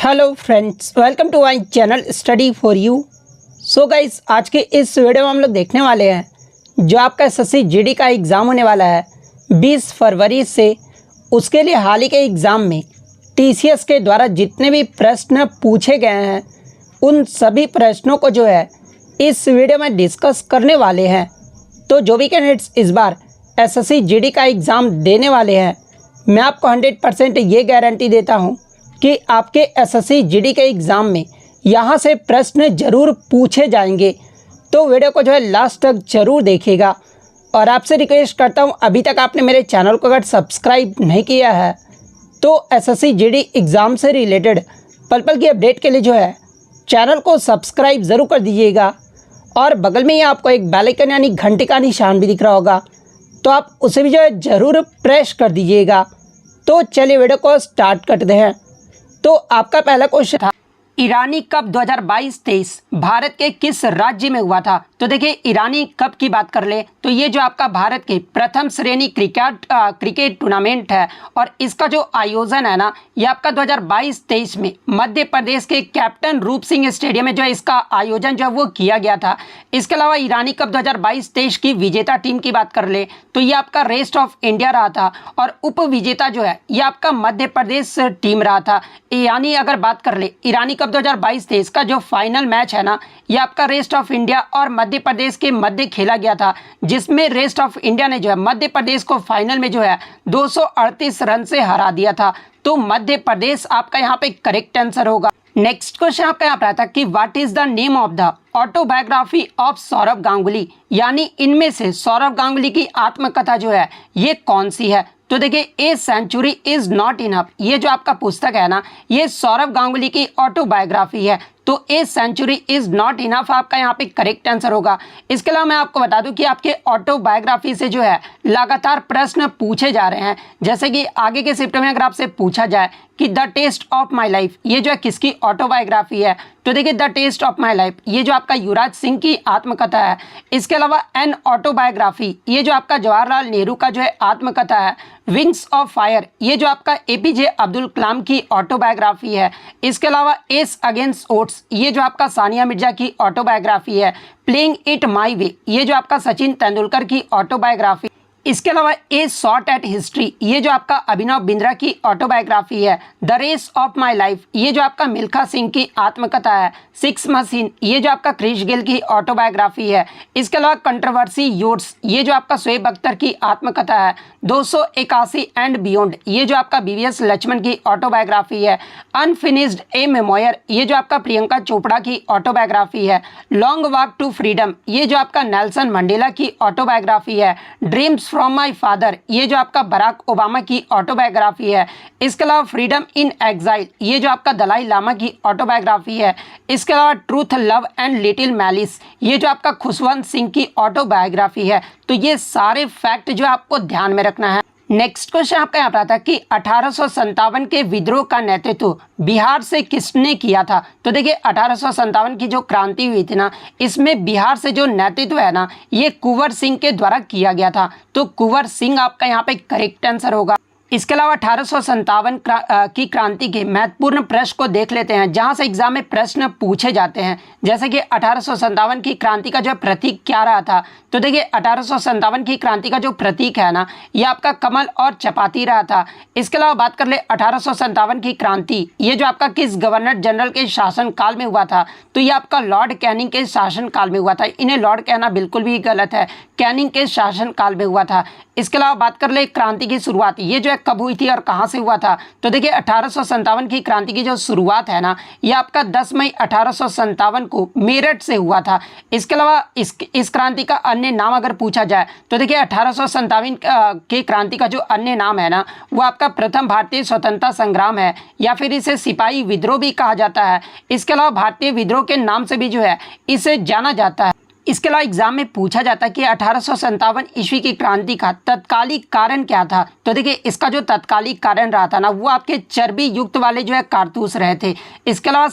Hello friends, welcome to my channel study for you. So guys, आज के इस video में हम लोग देखने वाले हैं जो आपका एसएससी जीडी का एग्ज़ाम होने वाला है 20 फरवरी से। उसके लिए हाल ही के एग्ज़ाम में टीसीएस के द्वारा जितने भी प्रश्न पूछे गए हैं उन सभी प्रश्नों को जो है इस वीडियो में डिस्कस करने वाले हैं। तो जो भी कैंडिडेट्स इस बार एसएससी जीडी का एग्ज़ाम देने वाले हैं, मैं आपको 100% ये गारंटी देता हूँ कि आपके एसएससी जीडी के एग्ज़ाम में यहाँ से प्रश्न ज़रूर पूछे जाएंगे। तो वीडियो को जो है लास्ट तक ज़रूर देखिएगा। और आपसे रिक्वेस्ट करता हूँ, अभी तक आपने मेरे चैनल को अगर सब्सक्राइब नहीं किया है तो एसएससी जीडी एग्ज़ाम से रिलेटेड पल पल की अपडेट के लिए जो है चैनल को सब्सक्राइब ज़रूर कर दीजिएगा। और बगल में ही आपको एक बेल आइकन यानी घंटे का निशान भी दिख रहा होगा, तो आप उसे भी जो है ज़रूर प्रेस कर दीजिएगा। तो चलिए वीडियो को स्टार्ट करते हैं। तो आपका पहला क्वेश्चन था, ईरानी कप 2022-23 भारत के किस राज्य में हुआ था? तो देखिए, ईरानी कप की बात कर ले तो ये जो आपका भारत के प्रथम श्रेणी क्रिकेट टूर्नामेंट है और इसका जो आयोजन है ना, ये आपका 2022-23 में मध्य प्रदेश के कैप्टन रूप सिंह स्टेडियम में जो है इसका आयोजन जो है वो किया गया था। इसके अलावा ईरानी कप 2022-23 की विजेता टीम की बात कर ले तो ये आपका रेस्ट ऑफ इंडिया रहा था और उप विजेता जो है ये आपका मध्य प्रदेश टीम रहा था। यानी अगर बात कर ले ईरानी कप 2022-23 का जो फाइनल मैच है ना, ये आपका रेस्ट ऑफ इंडिया और मध्य प्रदेश के मध्य खेला गया था, जिसमें रेस्ट ऑफ इंडिया ने जो है मध्य प्रदेश को फाइनल में जो है 238 रन से हरा दिया था। तो मध्य प्रदेश आपका यहाँ पे करेक्ट आंसर होगा। नेक्स्ट क्वेश्चन आपका यहाँ पर आता है कि what is the name of the autobiography of Sourav Ganguly? यानी इनमें से सौरव गांगुली की आत्मकथा जो है ये कौन सी है? तो देखिए, a century is not enough, ये जो आपका पुस्तक है ना, ये सौरव गांगुली की ऑटोबायोग्राफी है। तो a century is not enough आपका यहाँ पे करेक्ट आंसर होगा। इसके अलावा मैं आपको बता दूं कि आपके ऑटोबायोग्राफी से जो है लगातार प्रश्न पूछे जा रहे हैं। जैसे कि आगे के शिफ्ट में अगर आपसे पूछा जाए कि the taste of my life ये जो है किसकी ऑटोबायोग्राफी है, तो देखिए the taste of my life ये जो आपका युवराज सिंह की आत्मकथा है। इसके अलावा एन ऑटोबायोग्राफी ये जो आपका जवाहरलाल नेहरू का जो है आत्मकथा है। विंग्स ऑफ फायर ये जो आपका एपीजे अब्दुल कलाम की ऑटोबायोग्राफी है। इसके अलावा एस अगेंस्ट ओट्स ये जो आपका सानिया मिर्जा की ऑटोबायोग्राफी है। प्लेइंग इट माई वे ये जो आपका सचिन तेंदुलकर की ऑटोबायोग्राफी। इसके अलावा ए शॉट एट हिस्ट्री ये जो आपका अभिनव बिंद्रा की ऑटोबायोग्राफी है। The race of my life ये जो आपका मिल्खा सिंह की आत्मकथा है। सिक्स मशीन ये जो आपका क्रिश गिल की ऑटोबायोग्राफी है। इसके अलावा कंट्रोवर्सी योर्स ये जो आपका शोएब अख्तर की आत्मकथा है। 281 एंड बियॉन्ड ये जो आपका बीवीएस लक्ष्मण की ऑटोबायोग्राफी है। अनफिनिश्ड ए मेमोयर ये जो आपका प्रियंका चोपड़ा की ऑटोबायोग्राफी है। लॉन्ग वॉक टू फ्रीडम ये जो आपका नेल्सन मंडेला की ऑटोबायोग्राफी है। ड्रीम्स फ्रॉम माई फादर ये जो आपका बराक ओबामा की ऑटोबायोग्राफी है। इसके अलावा फ्रीडम इन एग्जाइल ये जो आपका दलाई लामा की ऑटोबायोग्राफी है। इसके अलावा truth love and little malice ये जो आपका खुशवंत सिंह की ऑटोबायोग्राफी है। तो ये सारे फैक्ट जो आपको ध्यान में रखना है। नेक्स्ट क्वेश्चन आपका यहाँ पर आता है कि 1857 के विद्रोह का नेतृत्व बिहार से किसने किया था? तो देखिए, 1857 की जो क्रांति हुई थी ना, इसमें बिहार से जो नेतृत्व है ना, ये कुंवर सिंह के द्वारा किया गया था। तो कुंवर सिंह आपका यहाँ पे करेक्ट आंसर होगा। इसके अलावा 1857 की क्रांति के महत्वपूर्ण प्रश्न को देख लेते हैं, जहां से एग्जाम में प्रश्न पूछे जाते हैं। जैसे कि 1857 की क्रांति का जो प्रतीक क्या रहा था? तो देखिए, 1857 की क्रांति का जो प्रतीक है ना, ये आपका कमल और चपाती रहा था। इसके अलावा बात कर ले 1857 की क्रांति ये जो आपका किस गवर्नर जनरल के शासन काल में हुआ था? तो ये आपका लॉर्ड कैनिंग के शासन काल में हुआ था। इन्हें लॉर्ड कहना बिल्कुल भी गलत है, कैनिंग के शासन काल में हुआ था। इसके अलावा बात कर ले क्रांति की शुरुआत ये जो है कब हुई थी और कहां से हुआ था? तो देखिए, 1857 की क्रांति की जो शुरुआत है ना, ये आपका 10 मई 1857 को मेरठ से हुआ था। इसके अलावा इस क्रांति का अन्य नाम अगर पूछा जाए तो देखिए, 1857 की क्रांति का जो अन्य नाम है ना, वो आपका प्रथम भारतीय स्वतंत्रता संग्राम है, या फिर इसे सिपाही विद्रोह भी कहा जाता है। इसके अलावा भारतीय विद्रोह के नाम से भी जो है इसे जाना जाता है। इसके अलावा एग्जाम में पूछा जाता है कि 1857 ईस्वी की क्रांति का तत्कालिक कारण क्या था। तो देखिए इसका जो तत्कालिक कारण रहा था ना वो आपके चर्बी युक्त वाले जो है कारतूस रहे थे। इसके अलावा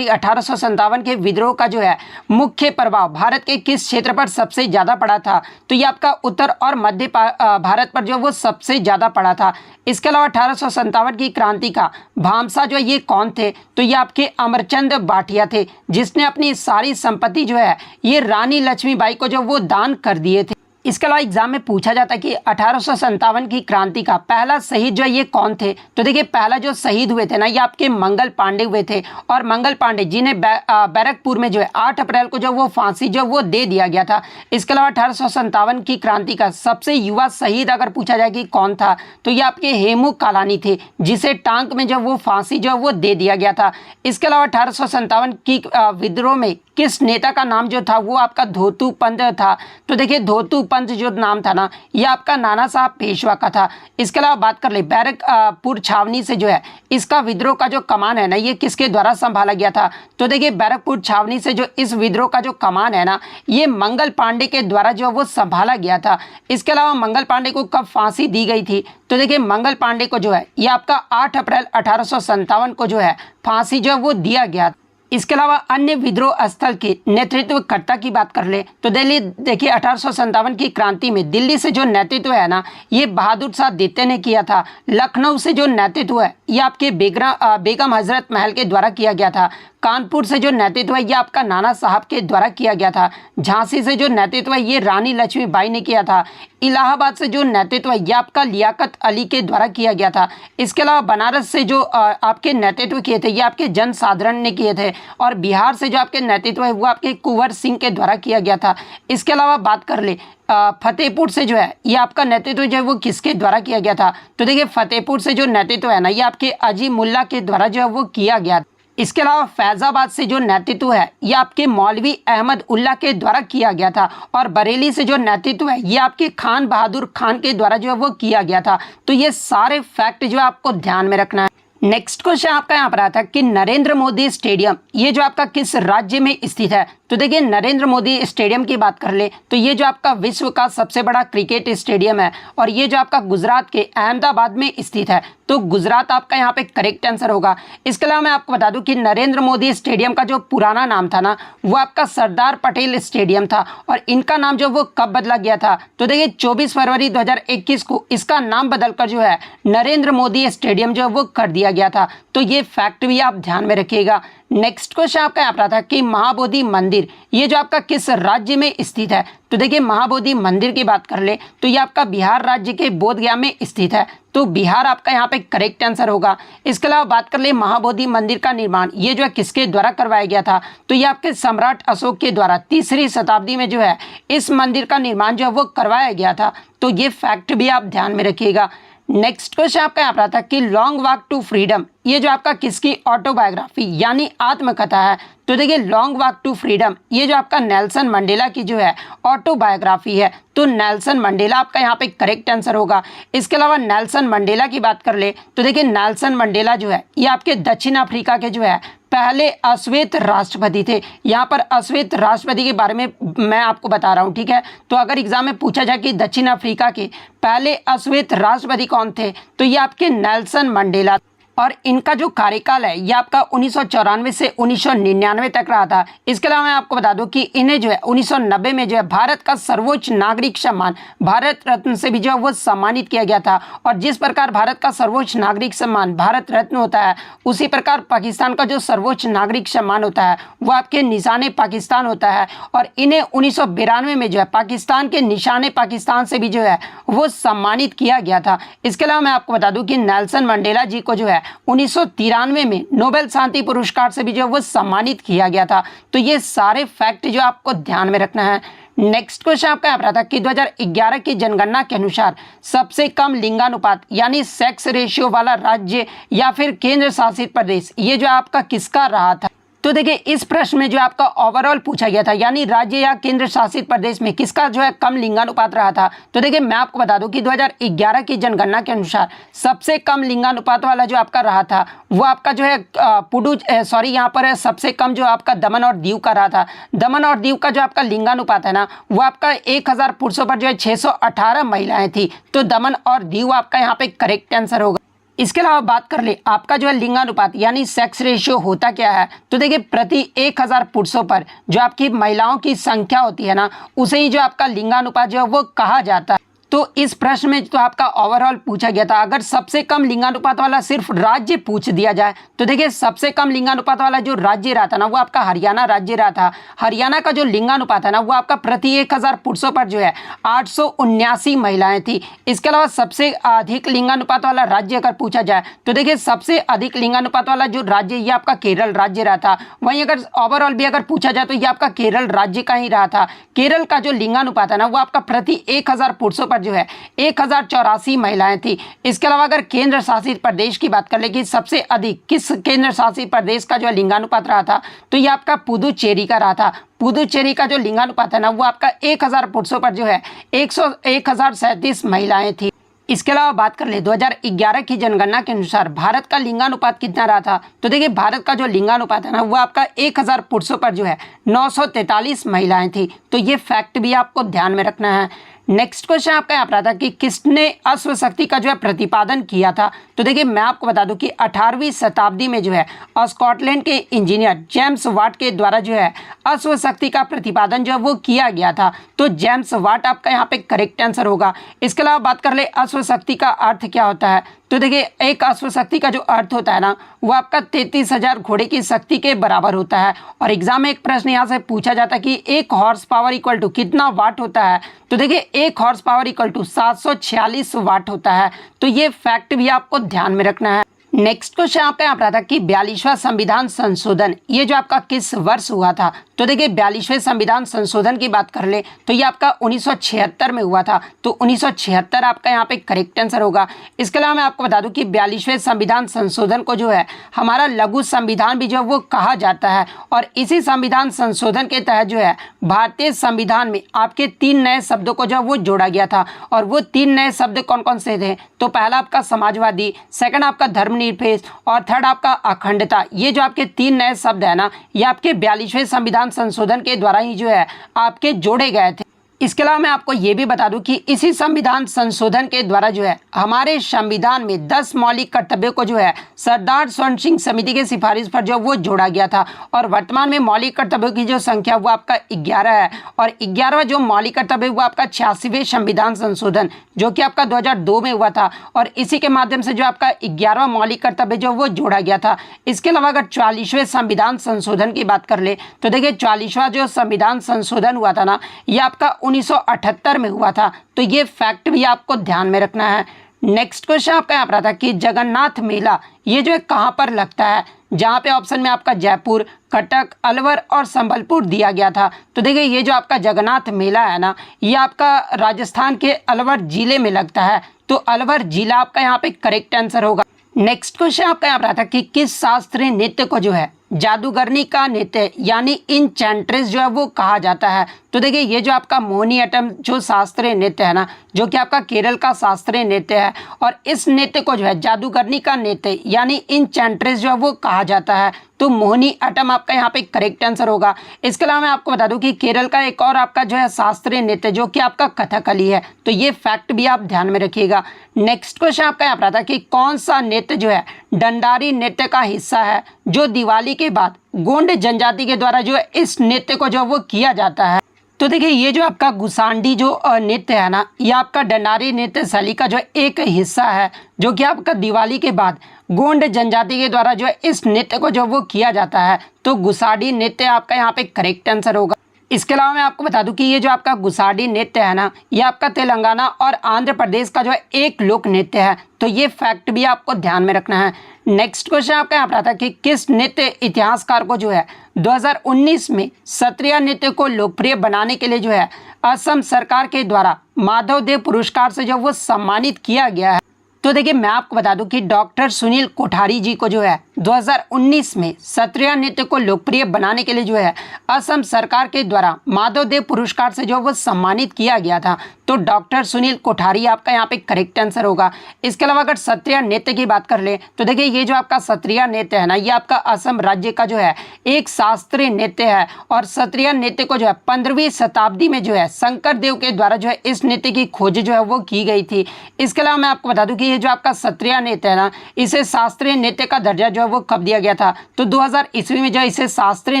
1857 के विद्रोह का जो है मुख्य प्रभाव भारत के किस क्षेत्र पर सबसे ज़्यादा पड़ा था। तो ये आपका उत्तर और मध्य भारत पर जो वो सबसे ज़्यादा पड़ा था। इसके अलावा 1857 की क्रांति का भामसा जो है ये कौन थे। तो ये आपके अमरचंद भाटिया थे जिसने अपनी सारी संपत्ति जो है ये रानी लक्ष्मीबाई को जो वो दान कर दिए थे। इसके अलावा एग्जाम में पूछा जाता है कि 1857 की क्रांति का पहला शहीद जो है ये कौन थे। तो देखिए पहला जो शहीद हुए थे ना ये आपके मंगल पांडे हुए थे। और मंगल पांडे जिन्हें बैरकपुर में जो है 8 अप्रैल को जो वो फांसी जो वो दे दिया गया था। इसके अलावा 1857 की क्रांति का सबसे युवा शहीद अगर पूछा जाए कि कौन था तो ये आपके हेमू कालानी थे जिसे टांक में जो वो फांसी जो वो दे दिया गया था। इसके अलावा 1857 की विद्रोह में किस नेता का नाम जो था वो आपका धोतू पंत था। तो देखिए धोतू पंत जो नाम था ना ये आपका नाना साहब पेशवा का था। इसके अलावा बात कर ले बैरकपुर छावनी से जो है इसका विद्रोह का जो कमान है ना ये किसके द्वारा संभाला गया था। तो देखिए बैरकपुर छावनी से जो इस विद्रोह का जो कमान है ना ये मंगल पांडे के द्वारा जो वो संभाला गया था। इसके अलावा मंगल पांडे को कब फांसी दी गई थी। तो देखिए मंगल पांडे को जो है ये आपका 8 अप्रैल 1857 को जो है फांसी जो वो दिया गया। इसके अलावा अन्य विद्रोह स्थल के नेतृत्वकर्ता की बात कर ले तो दिल्ली देखिए 1857 की क्रांति में दिल्ली से जो नेतृत्व है ना ये बहादुर शाह द्वितीय ने किया था। लखनऊ से जो नेतृत्व है ये आपके बेगम हजरत महल के द्वारा किया गया था। कानपुर से जो नेतृत्व है ये आपका नाना साहब के द्वारा किया गया था। झांसी से जो नेतृत्व है ये रानी लक्ष्मीबाई ने किया था। इलाहाबाद से जो नेतृत्व है ये आपका लियाकत अली के द्वारा किया गया था। इसके अलावा बनारस से जो आपके नेतृत्व किए थे ये आपके जनसाधारण ने किए थे। और बिहार से जो आपके नेतृत्व है वो आपके कुंवर सिंह के द्वारा किया गया था। इसके अलावा बात कर ले फतेहपुर से जो है ये आपका नेतृत्व जो है वो किसके द्वारा किया गया था। तो देखिए फतेहपुर से जो नेतृत्व है ना ये आपके अजीमुल्ला के द्वारा जो है वो किया गया। इसके अलावा फैज़ाबाद से जो नेतृत्व है ये आपके मौलवी अहमद उल्ला के द्वारा किया गया था। और बरेली से जो नेतृत्व है ये आपके खान बहादुर खान के द्वारा जो है वो किया गया था। तो ये सारे फैक्ट जो आपको ध्यान में रखना है। नेक्स्ट क्वेश्चन आपका यहाँ पर आता है कि नरेंद्र मोदी स्टेडियम ये जो आपका किस राज्य में स्थित है। तो देखिए नरेंद्र मोदी स्टेडियम की बात कर ले तो ये जो आपका विश्व का सबसे बड़ा क्रिकेट स्टेडियम है और ये जो आपका गुजरात के अहमदाबाद में स्थित है। तो गुजरात आपका यहाँ पे करेक्ट आंसर होगा। इसके अलावा मैं आपको बता दूं कि नरेंद्र मोदी स्टेडियम का जो पुराना नाम था ना वो आपका सरदार पटेल स्टेडियम था। और इनका नाम जो वो कब बदला गया था। तो देखिए 24 फरवरी 2021 को इसका नाम बदलकर जो है नरेंद्र मोदी स्टेडियम जो है वो कर दिया गया था। तो ये फैक्ट भी आप ध्यान में रखिएगा। नेक्स्ट क्वेश्चन आपका यहाँ पर था कि महाबोधि मंदिर ये जो आपका किस राज्य में स्थित है। तो देखिए महाबोधि मंदिर की बात कर ले तो ये आपका बिहार राज्य के बोधगया में स्थित है। तो बिहार आपका यहाँ पे करेक्ट आंसर होगा। इसके अलावा बात कर ले महाबोधि मंदिर का निर्माण ये जो है किसके द्वारा करवाया गया था। तो ये आपके सम्राट अशोक के द्वारा 3री शताब्दी में जो है इस मंदिर का निर्माण जो है वो करवाया गया था। तो ये फैक्ट भी आप ध्यान में रखिएगा। नेक्स्ट क्वेश्चन आपका यहाँ पर आता है कि लॉन्ग वॉक टू फ्रीडम ये जो आपका किसकी ऑटोबायोग्राफी यानी आत्मकथा है। तो देखिए लॉन्ग वॉक टू फ्रीडम ये जो आपका नेल्सन मंडेला की जो है ऑटोबायोग्राफी है। तो नेल्सन मंडेला आपका यहाँ पे करेक्ट आंसर होगा। इसके अलावा नेल्सन मंडेला की बात कर ले तो देखिए नेल्सन मंडेला जो है ये आपके दक्षिण अफ्रीका के जो है पहले अश्वेत राष्ट्रपति थे। यहाँ पर अश्वेत राष्ट्रपति के बारे में मैं आपको बता रहा हूँ, ठीक है। तो अगर एग्जाम में पूछा जाए कि दक्षिण अफ्रीका के पहले अश्वेत राष्ट्रपति कौन थे तो ये आपके नेल्सन मंडेला। और इनका जो कार्यकाल है ये आपका 1994 से 1999 तक रहा था। इसके अलावा मैं आपको बता दूं कि इन्हें जो है 1990 में जो है भारत का सर्वोच्च नागरिक सम्मान भारत रत्न से भी जो है वो सम्मानित किया गया था। और जिस प्रकार भारत का सर्वोच्च नागरिक सम्मान भारत रत्न होता है उसी प्रकार पाकिस्तान का जो सर्वोच्च नागरिक सम्मान होता है वो आपके निशाने पाकिस्तान होता है। और इन्हें 1992 में जो है पाकिस्तान के निशाने पाकिस्तान से भी जो है वो सम्मानित किया गया था। इसके अलावा मैं आपको बता दूं कि नेल्सन मंडेला जी को जो है 1993 में नोबेल शांति पुरस्कार से भी जो वो सम्मानित किया गया था। तो ये सारे फैक्ट जो आपको ध्यान में रखना है। नेक्स्ट क्वेश्चन आपका यहाँ पर था कि 2011 की जनगणना के अनुसार सबसे कम लिंगानुपात यानी सेक्स रेशियो वाला राज्य या फिर केंद्र शासित प्रदेश ये जो आपका किसका रहा था। तो देखिए इस प्रश्न में जो आपका ओवरऑल पूछा गया था, यानी राज्य या केंद्र शासित प्रदेश में किसका जो है कम लिंगानुपात रहा था। तो देखिए मैं आपको बता दूं कि 2011 की जनगणना के अनुसार सबसे कम लिंगानुपात वाला जो आपका रहा था वो आपका जो है यहाँ पर है सबसे कम जो आपका दमन और दीव का रहा था। दमन और दीव का जो आपका लिंगानुपात है ना वो आपका 1000 पुरुषों पर जो है 618 महिलाएं थी। तो दमन और दीव आपका यहाँ पे करेक्ट आंसर होगा। इसके अलावा बात कर ले आपका जो है लिंगानुपात यानी सेक्स रेशियो होता क्या है। तो देखिए प्रति 1000 पुरुषों पर जो आपकी महिलाओं की संख्या होती है ना उसे ही जो आपका लिंगानुपात जो है वो कहा जाता है। तो इस प्रश्न में तो आपका ओवरऑल पूछा गया था। अगर सबसे कम लिंगानुपात वाला सिर्फ राज्य पूछ दिया जाए तो देखिए सबसे कम लिंगानुपात वाला जो राज्य रहा था ना वो आपका हरियाणा राज्य रहा था। हरियाणा का जो लिंगानुपात है ना वो आपका प्रति 1000 पुरुषों पर जो है 879 महिलाएं थी। इसके अलावा सबसे अधिक लिंगानुपात वाला राज्य अगर पूछा जाए तो देखिए सबसे अधिक लिंगानुपात वाला जो राज्य ये आपका केरल राज्य रहा था। वहीं अगर ओवरऑल भी अगर पूछा जाए तो ये आपका केरल राज्य का ही रहा था। केरल का जो लिंगानुपात है ना वो आपका प्रति 1000 पुरुषों पर जो है 1084 महिलाएं थी। इसके अलावा अगर केंद्र शासित प्रदेश की बात कर ले कि सबसे अधिक किस केंद्र शासित प्रदेश का जो है लिंगानुपात रहा था तो ये आपका पुदुचेरी का रहा था। पुदुचेरी का जो लिंगानुपात है ना वो आपका 1000 पुरुषों पर जो है 1037 महिलाएं थी। इसके अलावा बात कर ले 2011 की जनगणना के अनुसार भारत का लिंगानुपात कितना रहा था। तो देखिए भारत का जो लिंगानुपात है ना वो आपका 1000 पुरुषों पर जो है 943 महिलाएं थी। तो ये फैक्ट भी आपको ध्यान में रखना है। नेक्स्ट क्वेश्चन आपका यहाँ पर आता कि किसने अश्व शक्ति का जो है प्रतिपादन किया था। तो देखिए मैं आपको बता दूं कि 18वीं शताब्दी में जो है स्कॉटलैंड के इंजीनियर जेम्स वाट के द्वारा जो है अश्व शक्ति का प्रतिपादन जो है वो किया गया था। तो जेम्स वाट आपका यहाँ पे करेक्ट आंसर होगा। इसके अलावा बात कर ले अश्व शक्ति का अर्थ क्या होता है। तो देखिए एक अश्व शक्ति का जो अर्थ होता है ना वो आपका 33,000 घोड़े की शक्ति के बराबर होता है। और एग्जाम में एक प्रश्न यहाँ से पूछा जाता है कि एक हॉर्स पावर इक्वल टू कितना वाट होता है। तो देखिए एक हॉर्स पावर इक्वल टू 746 वाट होता है। तो ये फैक्ट भी आपको ध्यान में रखना है। नेक्स्ट क्वेश्चन आपका यहाँ पर आता कि 42वां संविधान संशोधन ये जो आपका किस वर्ष हुआ था। तो देखिए 42वें संविधान संशोधन की बात कर ले तो ये आपका 1976 में हुआ था। तो 1976 आपका यहाँ पे करेक्ट आंसर होगा। इसके अलावा मैं आपको बता दूं कि 42वें संविधान संशोधन को जो है हमारा लघु संविधान भी जो है वो कहा जाता है। और इसी संविधान संशोधन के तहत जो है भारतीय संविधान में आपके 3 नए शब्दों को जो है वो जोड़ा गया था। और वो 3 नए शब्द कौन कौन से थे। तो पहला आपका समाजवादी, सेकंड आपका धर्मनिरपेक्ष और थर्ड आपका अखंडता। ये जो आपके 3 नए शब्द है ना ये आपके 42वें संविधान संशोधन के द्वारा ही जो है आपके जोड़े गए थे। इसके अलावा मैं आपको ये भी बता दूं कि इसी संविधान संशोधन के द्वारा जो है हमारे संविधान में 10 मौलिक कर्तव्यों को जो है सरदार स्वर्ण सिंह समिति की सिफारिश पर जो वो जोड़ा गया था। और वर्तमान में मौलिक कर्तव्यों की जो संख्या वो आपका 11 है। और 11वां जो मौलिक कर्तव्य वो आपका 86वें संविधान संशोधन जो कि आपका 2002 में हुआ था। और इसी के माध्यम से जो आपका 11वां मौलिक कर्तव्य जो वो जोड़ा गया था। इसके अलावा अगर 44वें संविधान संशोधन की बात कर ले तो देखिए 44वां जो संविधान संशोधन हुआ था ना ये आपका 1978 में हुआ था। तो ये फैक्ट भी आपको ध्यान में रखना है। नेक्स्ट क्वेश्चन आपका यहाँ पर था कि जगन्नाथ मेला ये जो है कहाँ पर लगता है। जहाँ पे ऑप्शन में आपका जयपुर, कटक, अलवर और संबलपुर दिया गया था। तो देखिए ये जो आपका जगन्नाथ मेला है ना ये आपका राजस्थान के अलवर जिले में लगता है। तो अलवर जिला आपका यहाँ पे करेक्ट आंसर होगा। नेक्स्ट क्वेश्चन आपका यहाँ पर था कि किस शास्त्रीय नृत्य को जो है जादूगरनी का नृत्य यानी इंचेंट्रेस जो है वो कहा जाता है। तो देखिए ये जो आपका मोहिनीअट्टम जो शास्त्रीय नृत्य है ना जो कि आपका केरल का शास्त्रीय नृत्य है। और इस नृत्य को जो है जादूगरनी का नृत्य यानी इंचेंट्रेस जो है वो कहा जाता है। तो मोहिनीअट्टम आपका यहाँ पे करेक्ट आंसर होगा। इसके अलावा मैं आपको बता दूं कि केरल का एक और आपका जो है शास्त्रीय नृत्य जो कि आपका कथकली है। तो ये फैक्ट भी आप ध्यान में रखिएगा। नेक्स्ट क्वेश्चन आपका यहाँ पर था कि कौन सा नृत्य जो है डंडारी नृत्य का हिस्सा है जो दिवाली के बाद गोंड जनजाति के द्वारा जो है इस नृत्य को जो वो किया जाता है। तो देखिए ये जो आपका गुसांडी जो नृत्य है ना ये आपका डंडारी नृत्य शैली का जो एक हिस्सा है जो कि आपका दिवाली के बाद गोंड जनजाति के द्वारा जो है इस नृत्य को जो वो किया जाता है। तो गुसाडी नृत्य आपका यहाँ पे करेक्ट आंसर होगा। इसके अलावा मैं आपको बता दूं कि ये जो आपका गुसाडी नृत्य है ना ये आपका तेलंगाना और आंध्र प्रदेश का जो है एक लोक नृत्य है। तो ये फैक्ट भी आपको ध्यान में रखना है। नेक्स्ट क्वेश्चन आपका यहाँ पर था कि किस नृत्य इतिहासकार को जो है 2019 में सत्रिया नृत्य को लोकप्रिय बनाने के लिए जो है असम सरकार के द्वारा माधव देव पुरस्कार से जो वो सम्मानित किया गया है। तो देखिए मैं आपको बता दूं कि डॉक्टर सुनील कोठारी जी को जो है 2019 में सत्रिया नृत्य को लोकप्रिय बनाने के लिए जो है असम सरकार के द्वारा माधवदेव पुरस्कार से जो वो सम्मानित किया गया था। तो डॉक्टर सुनील कोठारी आपका यहाँ पे करेक्ट आंसर होगा। इसके अलावा अगर सत्रिया नृत्य की बात कर ले तो देखिए ये जो आपका सत्रिया नृत्य है ना, ये आपका असम राज्य का जो है एक शास्त्रीय नृत्य है और सत्रिया नृत्य को जो है 15वीं शताब्दी में जो है शंकर देव के द्वारा जो है इस नृत्य की खोज जो है वो की गई थी। इसके अलावा मैं आपको बता दूं कि ये जो आपका सत्रिया नृत्य है ना, इसे शास्त्रीय नृत्य का दर्जा जो है वो कब दिया गया था, तो 2000 ईस्वी में जो इसे शास्त्रीय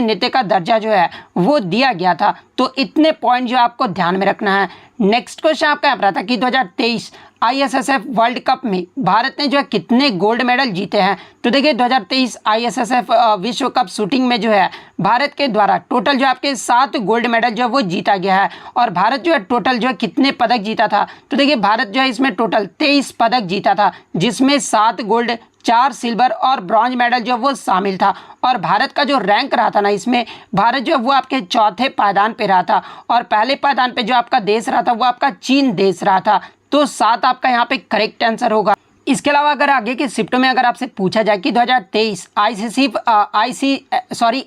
नृत्य का दर्जा जो है वो दिया गया था। तो इतने पॉइंट जो आपको ध्यान में रखना है। नेक्स्ट क्वेश्चन आपका यहाँ पर था कि 2023 ISSF वर्ल्ड कप में भारत ने जो है कितने गोल्ड मेडल जीते हैं। तो देखिए 2023 ISSF विश्व कप शूटिंग में जो है भारत के द्वारा टोटल जो आपके 7 गोल्ड मेडल जो है वो जीता गया है। और भारत जो है टोटल जो है कितने पदक जीता था, तो देखिए भारत जो है इसमें टोटल 23 पदक जीता था, जिसमें 7 गोल्ड, 4 सिल्वर और ब्रॉन्ज मेडल जो वो शामिल था। और भारत का जो रैंक रहा था ना, इसमें भारत जो है वो आपके चौथे पायदान पे रहा था और पहले पायदान पे जो आपका देश रहा था वो आपका चीन देश रहा था। तो 7 आपका यहाँ पे करेक्ट आंसर होगा। इसके अलावा अगर आगे के शिफ्टों में अगर आपसे पूछा जाए कि 2023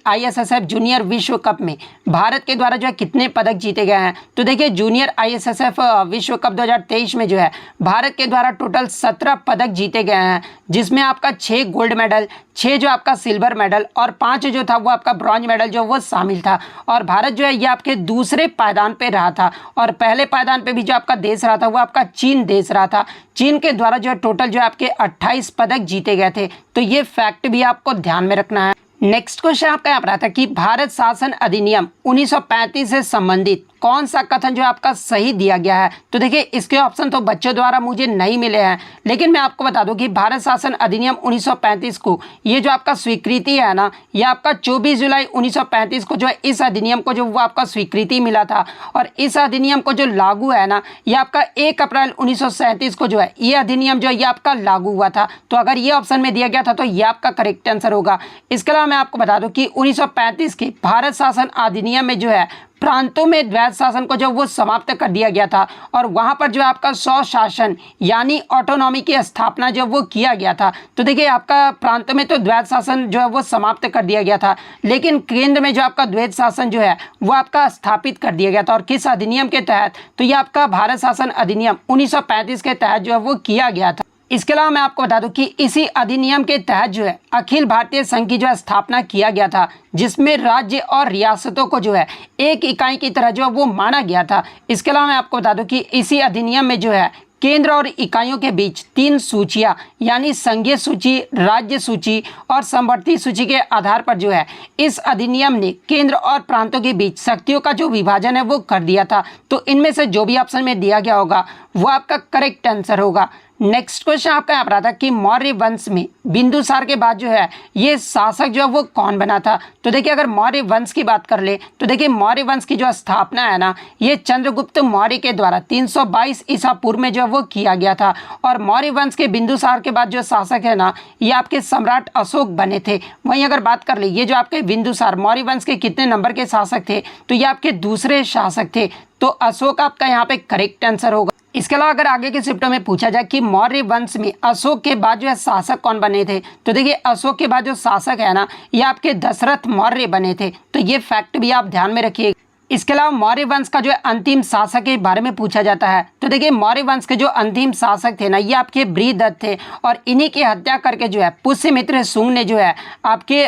ISSF जूनियर विश्व कप में भारत के द्वारा जो है कितने पदक जीते गए हैं, तो देखिए जूनियर ISSF विश्व कप 2023 में जो है भारत के द्वारा टोटल 17 पदक जीते गए हैं, जिसमें आपका 6 गोल्ड मेडल, 6 जो आपका सिल्वर मेडल और 5 जो था वो आपका ब्रॉन्ज मेडल जो वो शामिल था। और भारत जो है ये आपके दूसरे पायदान पे रहा था और पहले पायदान पे भी जो आपका देश रहा था वो आपका चीन देश रहा था। चीन के द्वारा जो है टोटल जो आपके 28 पदक जीते गए थे। तो ये फैक्ट भी आपको ध्यान में रखना है। नेक्स्ट क्वेश्चन आपका यहाँ पर आता है कि भारत शासन अधिनियम 1935 से संबंधित कौन सा कथन जो आपका सही दिया गया है। तो देखिए इसके ऑप्शन तो बच्चों द्वारा मुझे नहीं मिले हैं, लेकिन मैं आपको बता दूं कि भारत शासन अधिनियम 1935 को ये जो आपका स्वीकृति है ना, ये आपका 24 जुलाई 1935 को जो है इस अधिनियम को जो वो आपका स्वीकृति मिला था। और इस अधिनियम को जो लागू है ना, ये आपका 1 अप्रैल 1937 को जो है ये अधिनियम जो है ये आपका लागू हुआ था। तो अगर ये ऑप्शन में दिया गया था तो ये आपका करेक्ट आंसर होगा। इसके अलावा मैं आपको बता दूं कि 1935 के भारत शासन अधिनियम में जो है प्रांतों में द्वैध शासन को जो वो समाप्त कर दिया गया था और वहां पर जो आपका स्वशासन यानी ऑटोनॉमी की स्थापना जो वो किया गया था। तो देखिए आपका प्रांतों में तो द्वैध शासन जो है वो समाप्त कर दिया गया था, लेकिन केंद्र में जो आपका द्वैध शासन जो है वो आपका स्थापित कर दिया गया था। और किस अधिनियम के तहत, तो ये आपका भारत शासन अधिनियम 1935 के तहत जो है वो किया गया था। इसके अलावा मैं आपको बता दूं कि इसी अधिनियम के तहत जो है अखिल भारतीय संघ की जो है स्थापना किया गया था, जिसमें राज्य और रियासतों को जो है एक इकाई की तरह जो है वो माना गया था। इसके अलावा मैं आपको बता दूं कि इसी अधिनियम में जो है केंद्र और इकाइयों के बीच 3 सूचियां यानी संघीय सूची, राज्य सूची और समवर्ती सूची के आधार पर जो है इस अधिनियम ने केंद्र और प्रांतों के बीच शक्तियों का जो विभाजन है वो कर दिया था। तो इनमें से जो भी ऑप्शन में दिया गया होगा वो आपका करेक्ट आंसर होगा। नेक्स्ट क्वेश्चन आपका यहाँ पर आता है कि मौर्य वंश में बिंदुसार के बाद जो है ये शासक जो है वो कौन बना था। तो देखिए अगर मौर्य वंश की बात कर ले तो देखिए मौर्य वंश की जो स्थापना है ना, ये चंद्रगुप्त मौर्य के द्वारा 322 ईसा पूर्व में जो वो किया गया था। और मौर्य वंश के बिंदुसार के बाद जो शासक है ना, ये आपके सम्राट अशोक बने थे। वहीं अगर बात कर ले ये जो आपके बिंदुसार मौर्य वंश के कितने नंबर के शासक थे, तो ये आपके दूसरे शासक थे। तो अशोक आपका यहाँ पे करेक्ट आंसर होगा। इसके अलावा अगर आगे के शिफ्टों में पूछा जाए कि मौर्य वंश में अशोक के बाद जो है शासक कौन बने थे, तो देखिए अशोक के बाद जो शासक है ना, ये आपके दशरथ मौर्य बने थे। तो ये फैक्ट भी आप ध्यान में रखिए। इसके अलावा मौर्य वंश का जो है अंतिम शासक के बारे में पूछा जाता है। तो देखिए मौर्य वंश के जो अंतिम शासक थे ना, ये आपके बृहदत्त थे और इन्हीं की हत्या करके जो है पुष्यमित्र शुंग ने जो है आपके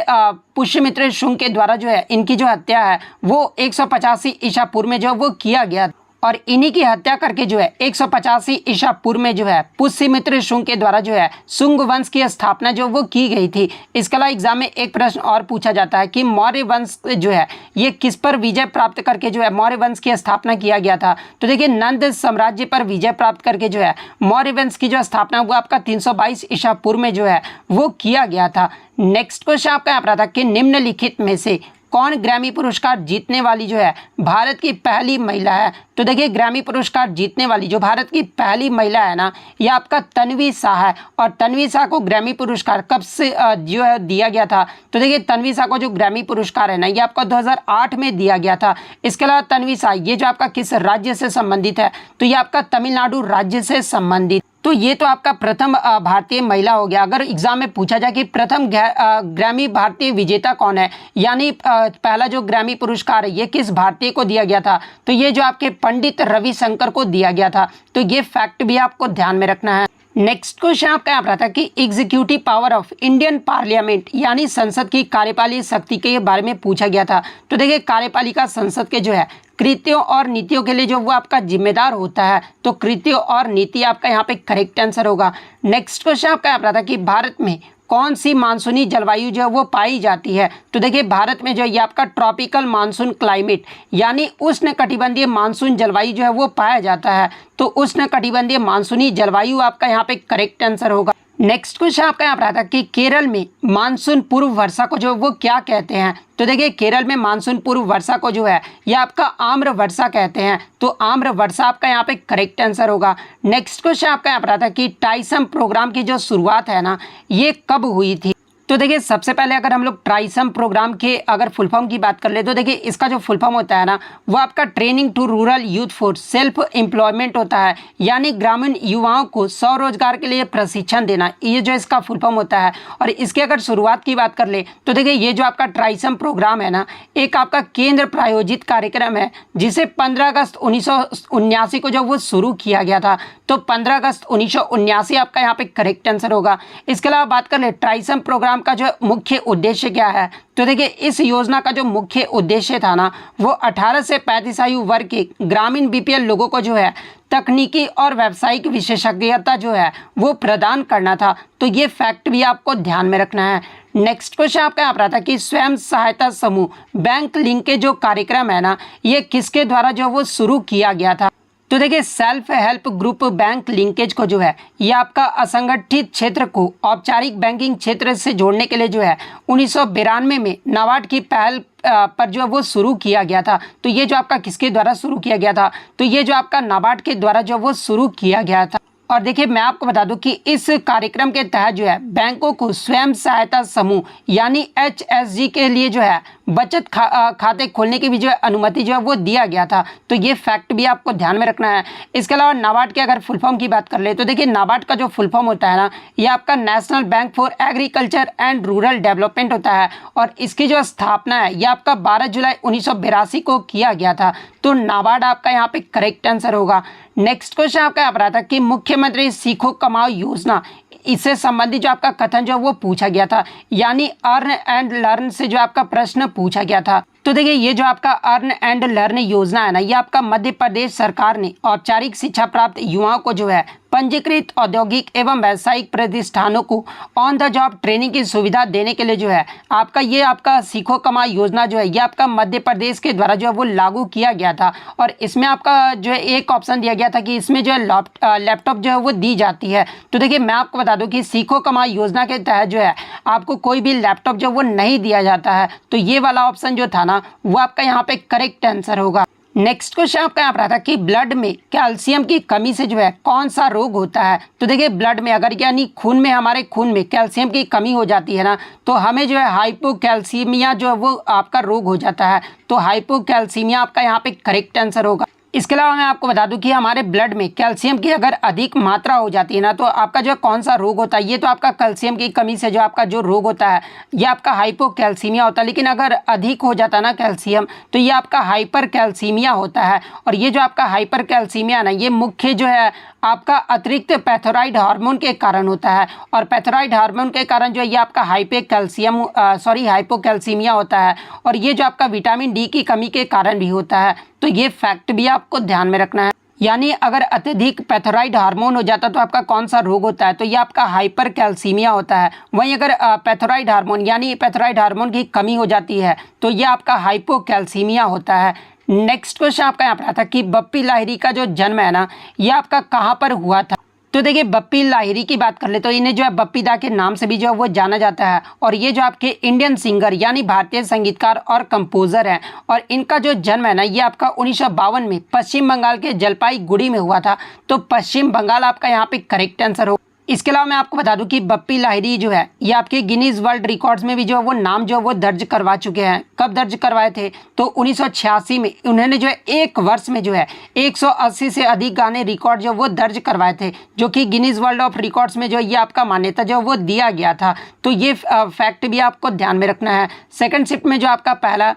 पुष्यमित्र शुंग के द्वारा जो है इनकी जो हत्या है वो 185 ईसा पूर्व में जो वो किया गया। और इन्हीं की हत्या करके जो है 185 ईसा पूर्व में जो है पुष्यमित्र शुंग के द्वारा जो है शुंग वंश की स्थापना जो वो की गई थी। इसके अलावा एग्जाम में एक प्रश्न और पूछा जाता है कि मौर्य वंश जो है ये किस पर विजय प्राप्त करके जो है मौर्य वंश की स्थापना किया गया था। तो देखिए नंद साम्राज्य पर विजय प्राप्त करके जो है मौर्य वंश की जो स्थापना वो आपका 322 ईसा पूर्व में जो है वो किया गया था। नेक्स्ट क्वेश्चन आपका यहाँ पर था कि निम्नलिखित में से कौन ग्रैमी पुरस्कार जीतने वाली जो है भारत की पहली महिला है। तो देखिए ग्रैमी पुरस्कार जीतने वाली जो भारत की पहली महिला है ना, ये आपका तन्वी शाह है। और तन्वी शाह को ग्रैमी पुरस्कार कब से जो है दिया गया था, तो देखिए तन्वी शाह को जो ग्रैमी पुरस्कार है ना, ये आपका 2008 में दिया गया था। इसके अलावा तन्वी शाह ये जो आपका किस राज्य से संबंधित है, तो ये आपका तमिलनाडु राज्य से संबंधित। तो ये तो आपका प्रथम भारतीय महिला हो गया। अगर एग्जाम में पूछा जाए कि प्रथम ग्रैमी भारतीय विजेता कौन है, यानी पहला जो ग्रैमी पुरस्कार है ये किस भारतीय को दिया गया था, तो ये जो आपके पंडित रविशंकर को दिया गया था। तो ये फैक्ट भी आपको ध्यान में रखना है। नेक्स्ट क्वेश्चन आपका यहाँ पर आता है कि executive power of Indian parliament यानी संसद की कार्यपालिक शक्ति के बारे में पूछा गया था। तो देखिए कार्यपालिका संसद के जो है कृत्यों और नीतियों के लिए जो वो आपका जिम्मेदार होता है, तो कृत्यों और नीति आपका यहाँ पे करेक्ट आंसर होगा। नेक्स्ट क्वेश्चन आपका यहाँ पर था कि भारत में कौन सी मानसूनी जलवायु जो है वो पाई जाती है। तो देखिए भारत में जो ये आपका ट्रॉपिकल मानसून क्लाइमेट यानी उष्णकटिबंधीय मानसून जलवायु जो है वो पाया जाता है। तो उष्णकटिबंधीय मानसूनी जलवायु आपका यहाँ पे करेक्ट आंसर होगा। नेक्स्ट क्वेश्चन आपका यहाँ पर आता है कि केरल में मानसून पूर्व वर्षा को जो वो क्या कहते हैं। तो देखिए केरल में मानसून पूर्व वर्षा को जो है यह आपका आम्र वर्षा कहते हैं। तो आम्र वर्षा आपका यहाँ पे करेक्ट आंसर होगा। नेक्स्ट क्वेश्चन आपका यहाँ पर आता है कि टाइसम प्रोग्राम की जो शुरुआत है ना ये कब हुई थी। तो देखिए सबसे पहले अगर हम लोग ट्राइसम प्रोग्राम के अगर फुल फॉर्म की बात कर ले तो देखिए इसका जो फुल फॉर्म होता है ना वो आपका training to rural youth for self employment होता है, यानी ग्रामीण युवाओं को स्वरोजगार के लिए प्रशिक्षण देना, ये जो इसका फुल फॉर्म होता है। और इसके अगर शुरुआत की बात कर ले तो देखिए ये जो आपका ट्राइसम प्रोग्राम है ना एक आपका केंद्र प्रायोजित कार्यक्रम है जिसे 15 अगस्त 1979 को जो वो शुरू किया गया था। तो 15 अगस्त 1979 आपका यहाँ पे करेक्ट आंसर होगा। इसके अलावा बात कर ले ट्राइसम प्रोग्राम का जो मुख्य उद्देश्य क्या है। तो देखिए इस योजना का जो मुख्य उद्देश्य था ना वो 18 से 35 आयु वर्ग के ग्रामीण बीपीएल लोगों को जो है तकनीकी और व्यावसायिक विशेषज्ञता जो है वो प्रदान करना था। तो ये फैक्ट भी आपको ध्यान में रखना है। नेक्स्ट क्वेश्चन आपका यहाँ पर आता है कि स्वयं सहायता समूह बैंक लिंकेज जो कार्यक्रम है ना ये किसके द्वारा जो वो शुरू किया गया था। तो देखिए self help group bank linkage को जो है ये आपका असंगठित क्षेत्र को औपचारिक बैंकिंग क्षेत्र से जोड़ने के लिए जो है 1992 में नाबार्ड की पहल पर जो वो शुरू किया गया था। तो ये जो आपका किसके द्वारा शुरू किया गया था, तो ये जो आपका नाबार्ड के द्वारा जो वो शुरू किया गया था। और देखिए मैं आपको बता दूं कि इस कार्यक्रम के तहत जो है बैंकों को स्वयं सहायता समूह यानी HSG के लिए जो है बचत खाते खोलने की भी जो है अनुमति जो है वो दिया गया था। तो ये फैक्ट भी आपको ध्यान में रखना है। इसके अलावा नाबार्ड के अगर फुल फॉर्म की बात कर ले तो देखिए नाबार्ड का जो फुल फॉर्म होता है ना ये आपका national bank for agriculture and rural development होता है। और इसकी जो स्थापना है ये आपका 12 जुलाई 1982 को किया गया था। तो नाबार्ड आपका यहाँ पे करेक्ट आंसर होगा। नेक्स्ट क्वेश्चन आपका यहाँ पर आता है कि मुख्यमंत्री सीखो कमाओ योजना इससे संबंधित जो आपका कथन जो वो पूछा गया था, यानी अर्न एंड लर्न से जो आपका प्रश्न पूछा गया था। तो देखिए ये जो आपका अर्न एंड लर्न योजना है ना ये आपका मध्य प्रदेश सरकार ने औपचारिक शिक्षा प्राप्त युवाओं को जो है पंजीकृत औद्योगिक एवं व्यावसायिक प्रतिष्ठानों को ऑन द जॉब ट्रेनिंग की सुविधा देने के लिए जो है आपका ये आपका सीखो कमा योजना जो है ये आपका मध्य प्रदेश के द्वारा जो है वो लागू किया गया था। और इसमें आपका जो है एक ऑप्शन दिया गया था कि इसमें जो है लैपटॉप जो है वो दी जाती है। तो देखिए मैं आपको बता दूं कि सीखो कमा योजना के तहत जो है आपको कोई भी लैपटॉप जो वो नहीं दिया जाता है। तो ये वाला ऑप्शन जो था ना वो आपका यहाँ पे करेक्ट आंसर होगा। नेक्स्ट क्वेश्चन आपका यहाँ पर आता है कि ब्लड में कैल्शियम की कमी से जो है कौन सा रोग होता है। तो देखिए ब्लड में अगर यानी खून में हमारे खून में कैल्शियम की कमी हो जाती है ना तो हमें जो है हाइपोकैल्सीमिया जो है वो आपका रोग हो जाता है। तो हाइपोकैल्सीमिया आपका यहाँ पे करेक्ट आंसर होगा। इसके अलावा मैं आपको बता दूं कि हमारे ब्लड में कैल्शियम की अगर अधिक मात्रा हो जाती है ना तो आपका जो कौन सा रोग होता है, ये तो आपका कैल्शियम की कमी से जो आपका जो रोग होता है ये आपका हाइपोकैल्सीमिया होता है। लेकिन अगर अधिक हो जाता है ना कैल्शियम तो ये आपका हाइपर कैल्सीमिया होता है। और ये जो आपका हाइपर कैल्सीमिया ना ये मुख्य जो है आपका अतिरिक्त पैथोराइड हार्मोन के कारण होता है। और पैथोराइड हार्मोन के कारण जो है ये आपका हाइपोकैल्सीमिया होता है। और ये जो आपका विटामिन डी की कमी के कारण भी होता है। तो ये फैक्ट भी आपको ध्यान में रखना है। यानी अगर अत्यधिक पैथोराइड हार्मोन हो जाता है तो आपका कौन सा रोग होता है, तो ये आपका हाइपर कैल्सीमिया होता है। वहीं अगर पैथोराइड हार्मोन यानी पैथोराइड हार्मोन की कमी हो जाती है तो ये आपका हाइपोकैल्सीमिया होता है। नेक्स्ट क्वेश्चन आपका यहाँ पर आता है कि बप्पी लाहिरी का जो जन्म है ना ये आपका कहाँ पर हुआ था। तो देखिए बप्पी लाहिरी की बात कर ले तो इन्हें जो है बप्पी दा के नाम से भी जो है वो जाना जाता है। और ये जो आपके इंडियन सिंगर यानी भारतीय संगीतकार और कंपोजर हैं। और इनका जो जन्म है ना ये आपका 1952 में पश्चिम बंगाल के जलपाईगुड़ी में हुआ था। तो पश्चिम बंगाल आपका यहाँ पे करेक्ट आंसर हो। इसके अलावा मैं आपको बता दूं कि बप्पी लाहिरी जो है ये आपके गिनीज वर्ल्ड रिकॉर्ड्स में भी जो है वो नाम जो है वो दर्ज करवा चुके हैं। कब दर्ज करवाए थे? तो 1986 में उन्होंने जो है एक वर्ष में जो है 180 से अधिक गाने रिकॉर्ड जो वो दर्ज करवाए थे, जो कि गिनीज वर्ल्ड ऑफ रिकॉर्ड्स में जो ये आपका मान्यता जो वो दिया गया था। तो ये फैक्ट भी आपको ध्यान में रखना है। सेकेंड शिफ्ट में जो आपका पहला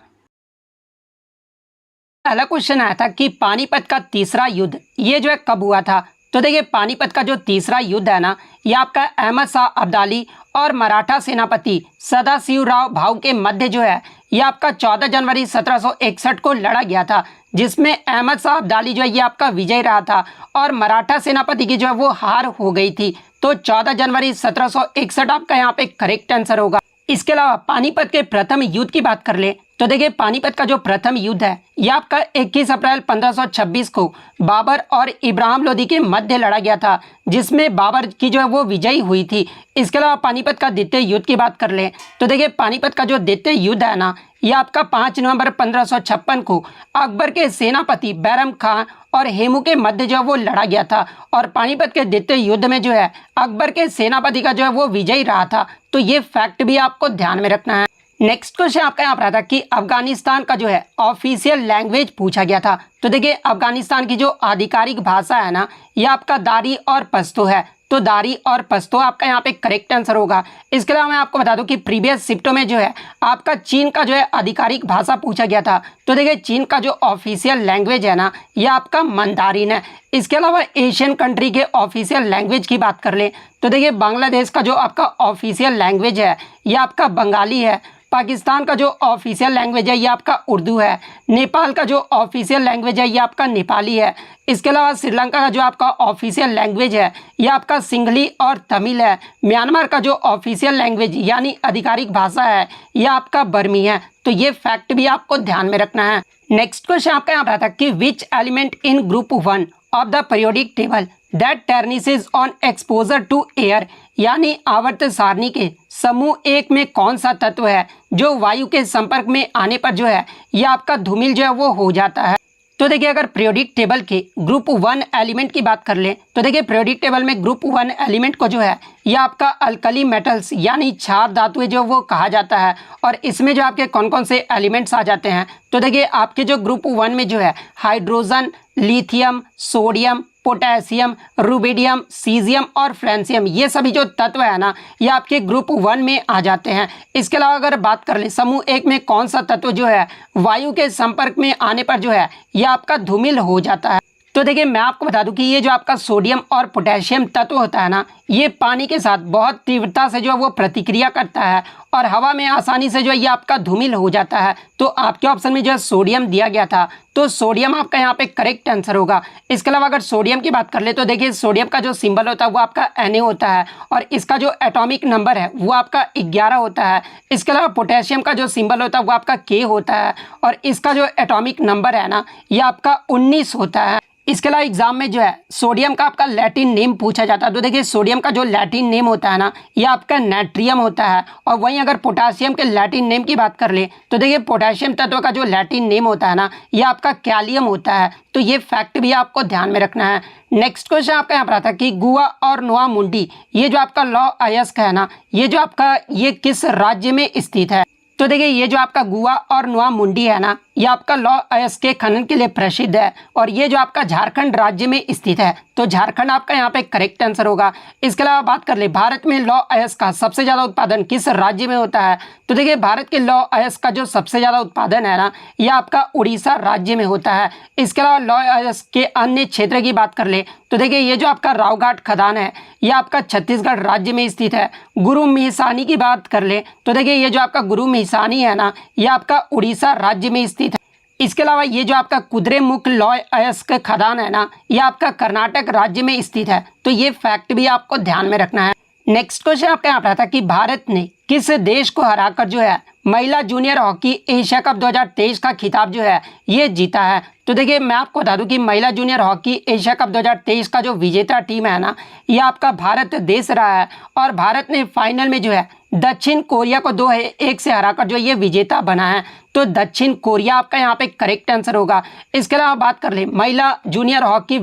क्वेश्चन आया था कि पानीपत का तीसरा युद्ध ये जो है कब हुआ था? तो देखिए पानीपत का जो तीसरा युद्ध है ना, ये आपका अहमद शाह अब्दाली और मराठा सेनापति सदाशिवराव भाऊ के मध्य जो है ये आपका 14 जनवरी 1761 को लड़ा गया था, जिसमें अहमद शाह अब्दाली जो है ये आपका विजय रहा था और मराठा सेनापति की जो है वो हार हो गई थी। तो 14 जनवरी 1761 आपका यहाँ पे करेक्ट आंसर होगा। इसके अलावा पानीपत के प्रथम युद्ध की बात कर ले तो देखिए पानीपत का जो प्रथम युद्ध है यह आपका 21 अप्रैल 1526 को बाबर और इब्राहिम लोदी के मध्य लड़ा गया था, जिसमें बाबर की जो है वो विजयी हुई थी। इसके अलावा पानीपत का द्वितीय युद्ध की बात कर ले तो देखिए पानीपत का जो द्वितीय युद्ध है ना, यह आपका 5 नवंबर 1556 को अकबर के सेनापति बैरम खां और हेमू के मध्य जो है वो लड़ा गया था और पानीपत के द्वितीय युद्ध में जो है अकबर के सेनापति का जो है वो विजयी रहा था। तो ये फैक्ट भी आपको ध्यान में रखना है। नेक्स्ट क्वेश्चन आपका यहाँ पर आता कि अफगानिस्तान का जो है ऑफिशियल लैंग्वेज पूछा गया था। तो देखिए अफगानिस्तान की जो आधिकारिक भाषा है ना, यह आपका दारी और पश्तो है। तो दारी और पश्तो आपका यहाँ पे करेक्ट आंसर होगा। इसके अलावा मैं आपको बता दूं कि प्रीवियस शिफ्टों में जो है आपका चीन का जो है आधिकारिक भाषा पूछा गया था। तो देखिए चीन का जो ऑफिशियल लैंग्वेज है ना, यह आपका मंदारिन है। इसके अलावा एशियन कंट्री के ऑफिशियल लैंग्वेज की बात कर ले तो देखिए बांग्लादेश का जो आपका ऑफिशियल लैंग्वेज है यह आपका बंगाली है। पाकिस्तान का जो ऑफिशियल लैंग्वेज है ये आपका उर्दू है। नेपाल का जो ऑफिशियल लैंग्वेज है ये आपका नेपाली है। इसके अलावा श्रीलंका का जो आपका ऑफिशियल लैंग्वेज है ये आपका सिंघली और तमिल है। म्यांमार का जो ऑफिशियल लैंग्वेज यानी आधिकारिक भाषा है ये आपका बर्मी है। तो ये फैक्ट भी आपको ध्यान में रखना है। नेक्स्ट क्वेश्चन आपका यहाँ पर था कि which element in group 1 of the periodic table that tarnishes on exposure to air, यानी आवर्त सारणी के समूह 1 में कौन सा तत्व है जो वायु के संपर्क में आने पर जो है यह आपका धूमिल जो है वो हो जाता है? तो देखिए अगर पीरियोडिक टेबल के ग्रुप 1 एलिमेंट की बात कर ले तो देखिए पीरियोडिक टेबल में ग्रुप 1 एलिमेंट को जो है यह आपका अल्कली मेटल्स यानी क्षार धातुएं जो वो कहा जाता है। और इसमें जो आपके कौन कौन से एलिमेंट्स आ जाते हैं तो देखिए आपके जो ग्रुप 1 में जो है hydrogen, lithium, sodium, potassium, rubidium, caesium और फ्रांसियम, ये सभी जो तत्व है ना ये आपके ग्रुप 1 में आ जाते हैं। इसके अलावा अगर बात कर ले समूह 1 में कौन सा तत्व जो है वायु के संपर्क में आने पर जो है यह आपका धूमिल हो जाता है? तो देखिए मैं आपको बता दूं कि ये जो आपका सोडियम और पोटेशियम तत्व होता है ना, ये पानी के साथ बहुत तीव्रता से जो है वो प्रतिक्रिया करता है और हवा में आसानी से जो है ये आपका धूमिल हो जाता है। तो आपके ऑप्शन में जो है सोडियम दिया गया था, तो सोडियम आपका यहाँ पे करेक्ट आंसर होगा। इसके अलावा अगर सोडियम की बात कर ले तो देखिए सोडियम का जो सिंबल होता है वो आपका Na होता है और इसका जो एटॉमिक नंबर है वो आपका 11 होता है। इसके अलावा पोटेशियम का जो सिंबल होता है वो आपका K होता है और इसका जो एटॉमिक नंबर है ना ये आपका 19 होता है। इसके अलावा एग्जाम में जो है सोडियम का आपका लैटिन नेम पूछा जाता है। तो देखिए सोडियम का जो लैटिन नेम होता है ना ये आपका नाइट्रियम होता है। और वहीं अगर पोटासियम के लैटिन नेम की बात कर ले तो देखिए पोटेशियम तत्व का जो लैटिन नेम होता है ना ये आपका कैलियम होता है। तो ये फैक्ट भी आपको ध्यान में रखना है। नेक्स्ट क्वेश्चन आपका यहाँ पर आता है कि गुआ और नोआ मुंडी ये जो आपका लौ अयस्क है ना ये जो आपका ये किस राज्य में स्थित है? तो देखिए ये जो आपका गुआ और नोआ मुंडी है ना ये आपका लौ अयस्क के खनन के लिए प्रसिद्ध है और ये जो आपका झारखंड राज्य में स्थित है। तो झारखंड आपका यहाँ पे करेक्ट आंसर होगा। इसके अलावा बात कर ले भारत में लौ अयस्क का सबसे ज़्यादा उत्पादन किस राज्य में होता है? तो देखिए भारत के लौ अयस्क का जो सबसे ज़्यादा उत्पादन है ना ये आपका उड़ीसा राज्य में होता है। इसके अलावा लौ अयस्क के अन्य क्षेत्र की बात कर ले तो देखिए ये जो आपका रावघाट खदान है ये आपका छत्तीसगढ़ राज्य में स्थित है। गुरु मिहिसानी की बात कर ले तो देखिए ये जो आपका गुरु मिहिसानी है ना ये आपका उड़ीसा राज्य में स्थित है। इसके अलावा ये जो आपका कुद्रेमुख लौ अयस्क खदान है ना ये आपका कर्नाटक राज्य में स्थित है। तो ये फैक्ट भी आपको ध्यान में रखना है। नेक्स्ट क्वेश्चन आपका यहाँ पर था कि भारत ने किस देश को हराकर जो है महिला जूनियर हॉकी एशिया कप 2023 का खिताब जो है ये जीता है? तो देखिए मैं आपको बता दूं कि महिला जूनियर हॉकी एशिया कप 2023 का जो विजेता टीम है ना ये आपका भारत देश रहा है और भारत ने फाइनल में जो है दक्षिण कोरिया को 2-1 से हराकर जो ये विजेता बना है। तो दक्षिण कोरिया आपका यहाँ पे करेक्ट आंसर होगा। इसके अलावा बात कर ले महिला जूनियर हॉकी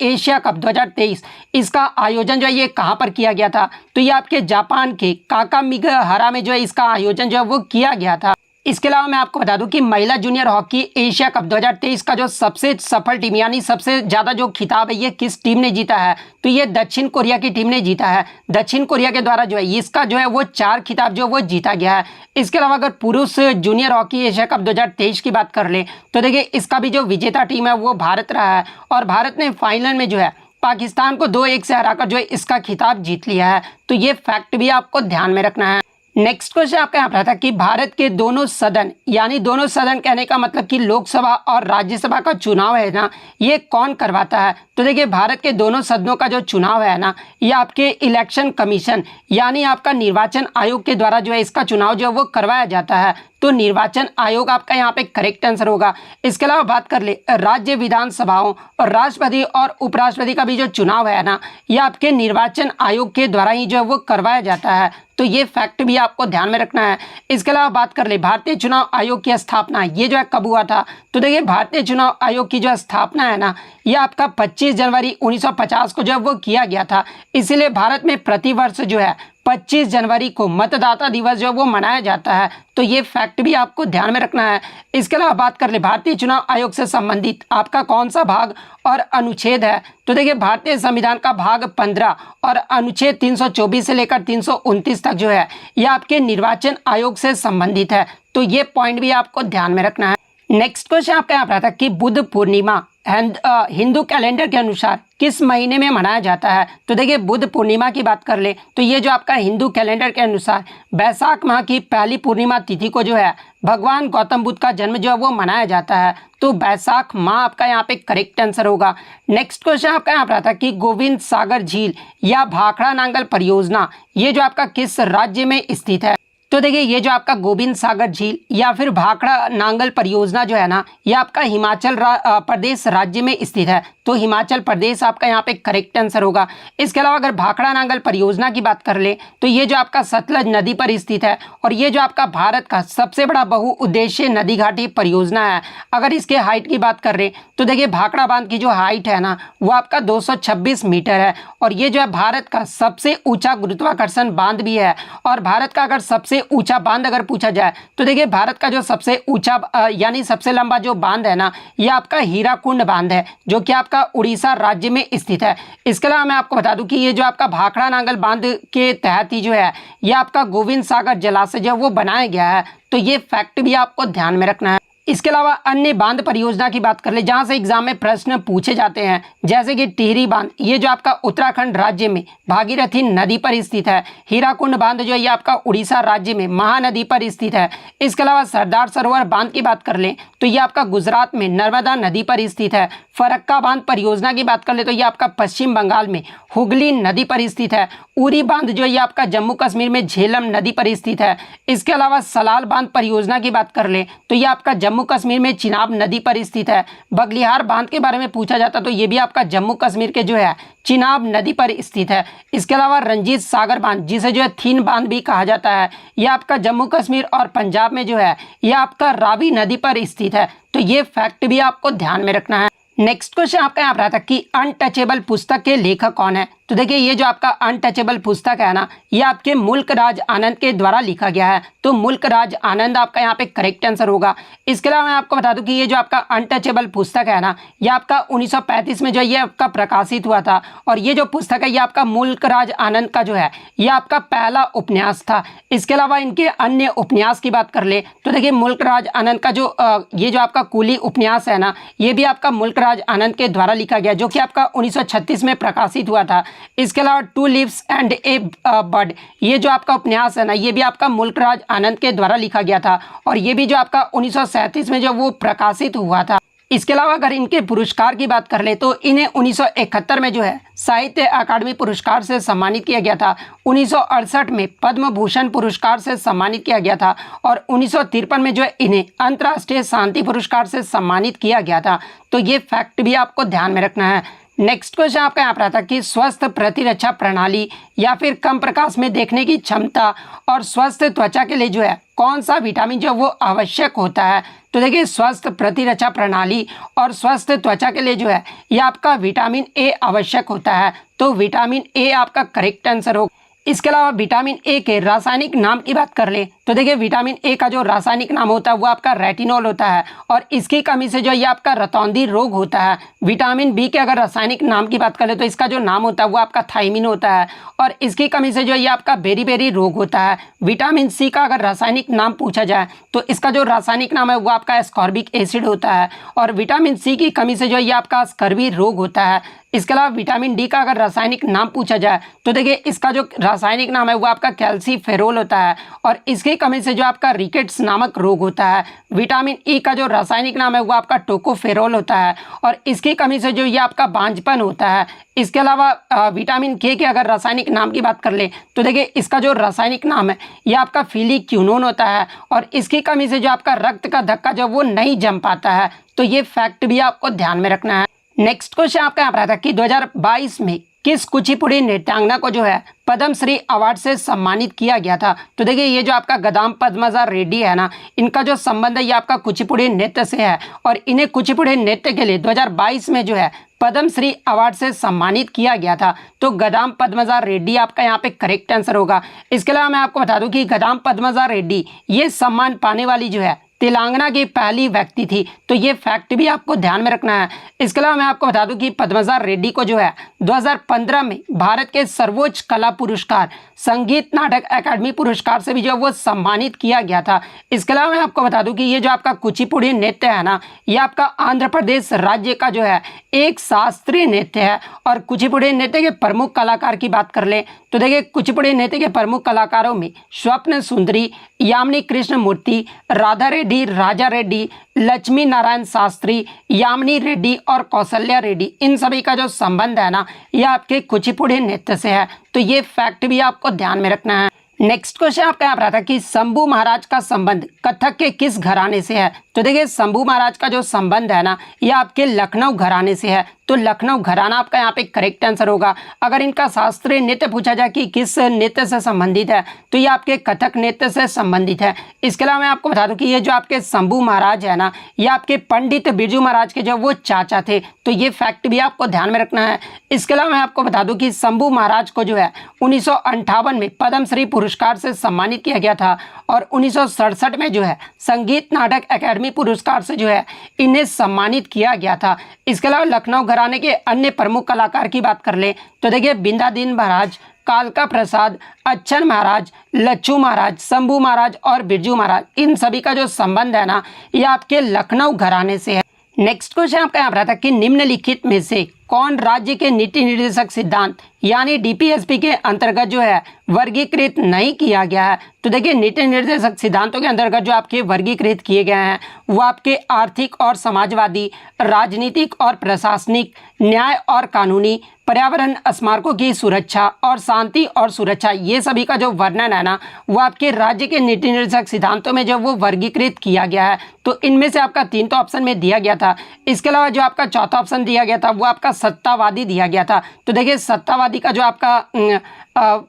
एशिया कप 2023, इसका आयोजन जो है ये कहाँ पर किया गया था? तो ये आपके जापान के काकामिगाहारा में जो है इसका आयोजन जो है वो किया गया था। इसके अलावा मैं आपको बता दूं कि महिला जूनियर हॉकी एशिया कप 2023 का जो सबसे सफल टीम यानी सबसे ज़्यादा जो खिताब है ये किस टीम ने जीता है? तो ये दक्षिण कोरिया की टीम ने जीता है। दक्षिण कोरिया के द्वारा जो है इसका जो है वो 4 खिताब जो वो जीता गया है। इसके अलावा अगर पुरुष जूनियर हॉकी एशिया कप 2023 की बात कर ले तो देखिए इसका भी जो विजेता टीम है वो भारत रहा है और भारत ने फाइनल में जो है पाकिस्तान को 2-1 से हराकर जो है इसका खिताब जीत लिया है। तो ये फैक्ट भी आपको ध्यान में रखना है। नेक्स्ट क्वेश्चन आपका यहाँ पर था कि भारत के दोनों सदन यानी दोनों सदन कहने का मतलब कि लोकसभा और राज्यसभा का चुनाव है ना, ये कौन करवाता है? तो देखिए भारत के दोनों सदनों का जो चुनाव है ना, ये आपके इलेक्शन कमीशन यानी आपका निर्वाचन आयोग के द्वारा जो है इसका चुनाव जो है वो करवाया जाता है। तो निर्वाचन आयोग आपका यहाँ पे करेक्ट आंसर होगा। इसके अलावा बात कर ले राज्य विधानसभाओं और राष्ट्रपति और उपराष्ट्रपति का भी जो चुनाव है ना, ये आपके निर्वाचन आयोग के द्वारा ही जो है वो करवाया जाता है। तो ये फैक्ट भी आपको ध्यान में रखना है। इसके अलावा बात कर ले भारतीय चुनाव आयोग की स्थापना ये जो है कब हुआ था? तो देखिए भारतीय चुनाव आयोग की जो स्थापना है ना, ये आपका 25 जनवरी 1950 को जो है वो किया गया था। इसीलिए भारत में प्रतिवर्ष जो है 25 जनवरी को मतदाता दिवस जो है वो मनाया जाता है। तो ये फैक्ट भी आपको ध्यान में रखना है। इसके अलावा बात कर ले भारतीय चुनाव आयोग से संबंधित आपका कौन सा भाग और अनुच्छेद है? तो देखिए भारतीय संविधान का भाग 15 और अनुच्छेद 324 से लेकर 329 तक जो है ये आपके निर्वाचन आयोग से संबंधित है। तो ये पॉइंट भी आपको ध्यान में रखना है। नेक्स्ट क्वेश्चन आपका यहाँ पर आता है कि बुद्ध पूर्णिमा हिंदू कैलेंडर के अनुसार किस महीने में मनाया जाता है? तो देखिए बुद्ध पूर्णिमा की बात कर ले तो ये जो आपका हिंदू कैलेंडर के अनुसार बैसाख माह की पहली पूर्णिमा तिथि को जो है भगवान गौतम बुद्ध का जन्म जो है वो मनाया जाता है। तो बैसाख माह आपका यहाँ पे करेक्ट आंसर होगा। नेक्स्ट क्वेश्चन आपका यहाँ पर आता है कि गोविंद सागर झील या भाखड़ा नांगल परियोजना ये जो आपका किस राज्य में स्थित है? तो देखिए ये जो आपका गोविंद सागर झील या फिर भाखड़ा नांगल परियोजना जो है ना, ये आपका हिमाचल प्रदेश राज्य में स्थित है। तो हिमाचल प्रदेश आपका यहाँ पे करेक्ट आंसर होगा। इसके अलावा अगर भाखड़ा नांगल परियोजना की बात कर ले तो ये जो आपका सतलज नदी पर स्थित है और ये जो आपका भारत का सबसे बड़ा बहुउद्देशीय नदी घाटी परियोजना है। अगर इसके हाइट की बात कर रहे तो देखिए भाखड़ा बांध की जो हाइट है ना वो आपका 226 मीटर है और ये जो है भारत का सबसे ऊंचा गुरुत्वाकर्षण बांध भी है। और भारत का अगर सबसे ऊंचा बांध अगर पूछा जाए तो देखिए भारत का जो सबसे ऊंचा यानी सबसे लंबा जो बांध है ना, ये आपका हीराकुंड बांध है जो कि आपका उड़ीसा राज्य में स्थित है। इसके अलावा मैं आपको बता दूं कि ये जो आपका भाखड़ा नांगल बांध के तहत ही जो है ये आपका गोविंद सागर जलाशय जो वो बनाया गया है। तो ये फैक्ट भी आपको ध्यान में रखना है। इसके अलावा अन्य बांध परियोजना की बात कर ले जहां से एग्जाम में प्रश्न पूछे जाते हैं, जैसे कि टिहरी बांध ये जो आपका उत्तराखंड राज्य में भागीरथी नदी पर स्थित है। हीराकुंड बांध जो है ये आपका उड़ीसा राज्य में महानदी पर स्थित है। इसके अलावा सरदार सरोवर बांध की बात कर लें तो ये आपका गुजरात में नर्मदा नदी पर स्थित है। फरक्का बांध परियोजना की बात कर ले तो ये आपका पश्चिम बंगाल में हुगली नदी पर स्थित है। उरी बांध जो है ये आपका जम्मू कश्मीर में झेलम नदी पर स्थित है। इसके अलावा सलाल बांध परियोजना की बात कर ले तो ये आपका जम्मू कश्मीर में चिनाब नदी पर स्थित है। बगलिहार बांध के बारे में पूछा जाता तो ये भी आपका जम्मू कश्मीर के जो है चिनाब नदी पर स्थित है। इसके अलावा रंजीत सागर बांध जिसे जो है थीन बांध भी कहा जाता है, ये आपका जम्मू कश्मीर और पंजाब में जो है ये आपका रावी नदी पर स्थित है। तो ये फैक्ट भी आपको ध्यान में रखना है। नेक्स्ट क्वेश्चन आपका यहाँ पर आता है कि अनटचेबल पुस्तक के लेखक कौन है? तो देखिए ये जो आपका अनटचेबल पुस्तक है ना, ये आपके मुल्क राज आनंद के द्वारा लिखा गया है। तो मुल्क राज आनंद आपका यहाँ पे करेक्ट आंसर होगा। इसके अलावा मैं आपको बता दूं कि ये जो आपका अनटचेबल पुस्तक है ना, ये आपका 1935 में जो ये आपका प्रकाशित हुआ था और ये जो पुस्तक है ये आपका मुल्क राज आनंद का जो है ये आपका पहला उपन्यास था। इसके अलावा इनके अन्य उपन्यास की बात कर ले तो देखिए मुल्क राज आनंद का जो ये जो आपका कुली उपन्यास है ना, ये भी आपका मुल्क राज आनंद के द्वारा लिखा गया जो कि आपका 1936 में प्रकाशित हुआ था। इसके अलावा two leaves and a bird ये जो आपका उपन्यास है ना, ये भी आपका मुल्क राज आनंद के द्वारा लिखा गया था और ये भी जो आपका 1937 में जो वो प्रकाशित हुआ था। इसके अलावा अगर इनके पुरस्कार की बात कर ले तो इन्हें 1971 में जो है साहित्य अकादमी पुरस्कार से सम्मानित किया गया था। 1968 में पद्म भूषण पुरस्कार से सम्मानित किया गया था और 1953 में जो है इन्हें अंतर्राष्ट्रीय शांति पुरस्कार से सम्मानित किया गया था। तो ये फैक्ट भी आपको ध्यान में रखना है। नेक्स्ट क्वेश्चन आपका यहाँ पर आता है कि स्वस्थ प्रतिरक्षा प्रणाली या फिर कम प्रकाश में देखने की क्षमता और स्वस्थ त्वचा के लिए जो है कौन सा विटामिन जो वो आवश्यक होता है। तो देखिए स्वस्थ प्रतिरक्षा प्रणाली और स्वस्थ त्वचा के लिए जो है ये आपका विटामिन ए आवश्यक होता है। तो विटामिन ए आपका करेक्ट आंसर होगा। इसके अलावा विटामिन ए के रासायनिक नाम की बात कर ले तो देखिए विटामिन ए का जो रासायनिक नाम होता है वो आपका रेटिनॉल होता है और इसकी कमी से जो ये आपका रतौंधी रोग होता है। विटामिन बी के अगर रासायनिक नाम की बात करें तो इसका जो नाम होता है वो आपका थायमिन होता है और इसकी कमी से जो ये आपका बेरी रोग होता है। विटामिन सी का अगर रासायनिक नाम पूछा जाए तो इसका जो रासायनिक नाम है वो आपका एस्कॉर्बिक एसिड होता है और विटामिन सी की कमी से जो ये आपका स्कर्वी रोग होता है। इसके अलावा विटामिन डी का अगर रासायनिक नाम पूछा जाए तो देखिए इसका जो रासायनिक नाम है वो आपका कैल्सीफेरोल होता है और इसकी कमी से जो आपका रिकेट्स नामक रोग होता है। विटामिन ई का जो रासायनिक नाम है वो आपका टोकोफेरोल होता है और इसकी कमी से जो ये आपका बांझपन होता है। इसके अलावा विटामिन के अगर रासायनिक नाम की बात कर ले तो देखिए इसका जो रासायनिक नाम है ये आपका फिलिक्यूनोन होता है और इसकी कमी से जो आपका रक्त का धक्का जो वो नहीं जम पाता है। तो ये फैक्ट भी आपको ध्यान में रखना है। नेक्स्ट क्वेश्चन आपका यहाँ पर आता है कि 2022 में किस कुचिपुड़ी नृत्यांगना को जो है पद्मश्री अवार्ड से सम्मानित किया गया था। तो देखिए ये जो आपका गदाम पद्मजा रेड्डी है ना, इनका जो संबंध है ये आपका कुचिपुड़ी नृत्य से है और इन्हें कुचिपुड़ी नृत्य के लिए 2022 में जो है पद्मश्री अवार्ड से सम्मानित किया गया था। तो गदाम पद्मजा रेड्डी आपका यहाँ पे करेक्ट आंसर होगा। इसके अलावा मैं आपको बता दूं कि गदाम पद्मजा रेड्डी ये सम्मान पाने वाली जो है तेलंगाना की पहली व्यक्ति थी। तो ये फैक्ट भी आपको ध्यान में रखना है। इसके अलावा मैं आपको बता दूं कि पद्मजा रेड्डी को जो है 2015 में भारत के सर्वोच्च कला पुरस्कार संगीत नाटक अकादमी पुरस्कार से भी जो वो सम्मानित किया गया था। इसके अलावा मैं आपको बता दूं कि ये जो आपका कुचिपुड़ी नृत्य है ना, ये आपका आंध्र प्रदेश राज्य का जो है एक शास्त्रीय नृत्य है और कुचिपुड़ी नृत्य के प्रमुख कलाकार की बात कर ले तो देखिए कुचिपुड़ी नृत्य के प्रमुख कलाकारों में स्वप्न सुंदरी, यामिनी कृष्ण मूर्ति, राधा रेड्डी, राजा रेड्डी, लक्ष्मी नारायण शास्त्री, यामिनी रेड्डी और कौशल्या रेड्डी, इन सभी का जो संबंध है ना ये आपके कुचिपुड़ी नृत्य से है। तो ये फैक्ट भी आपको ध्यान में रखना है। नेक्स्ट क्वेश्चन आपका यहाँ पर आता है कि शंभू महाराज का संबंध कथक के किस घराने से है। तो देखिए शंभू महाराज का जो संबंध है ना ये आपके लखनऊ घराने से है। तो लखनऊ घराना आपका यहाँ पे करेक्ट आंसर होगा। अगर इनका शास्त्रीय नृत्य पूछा जाए कि किस नृत्य से संबंधित है तो ये आपके कथक नृत्य से संबंधित है। इसके अलावा मैं आपको बता दूं कि ये जो आपके शंभू महाराज है ना ये आपके पंडित बिरजू महाराज के जो वो चाचा थे। तो ये फैक्ट भी आपको ध्यान में रखना है। इसके अलावा मैं आपको बता दूं कि शंभू महाराज को जो है 1958 में पद्मश्री पुरस्कार से सम्मानित किया गया था और 1967 में जो है संगीत नाटक अकादमी पुरस्कार से जो है इन्हें सम्मानित किया गया था। इसके अलावा लखनऊ घराने के अन्य प्रमुख कलाकार की बात कर ले तो देखिए बिंदादीन महाराज, कालका प्रसाद, अच्छन महाराज, लच्छू महाराज, शंभू महाराज और बिरजू महाराज, इन सभी का जो संबंध है ना ये आपके लखनऊ घराने से है। नेक्स्ट क्वेश्चन आपका यहाँ पर था कि निम्नलिखित में से कौन राज्य के नीति निर्देशक सिद्धांत यानी डीपीएसपी के अंतर्गत जो है वर्गीकृत नहीं किया गया है। तो देखिए नीति निर्देशक सिद्धांतों के अंतर्गत जो आपके वर्गीकृत किए गए हैं वो आपके आर्थिक और समाजवादी, राजनीतिक और प्रशासनिक, न्याय और कानूनी, पर्यावरण, स्मारकों की सुरक्षा और शांति और सुरक्षा, ये सभी का जो वर्णन है ना वो आपके राज्य के नीति निर्देशक सिद्धांतों में जो वो वर्गीकृत किया गया है। तो इनमें से आपका 3 तो ऑप्शन में दिया गया था। इसके अलावा जो आपका चौथा ऑप्शन दिया गया था वो आपका सत्तावादी दिया गया था। तो देखिए सत्तावादी का जो आपका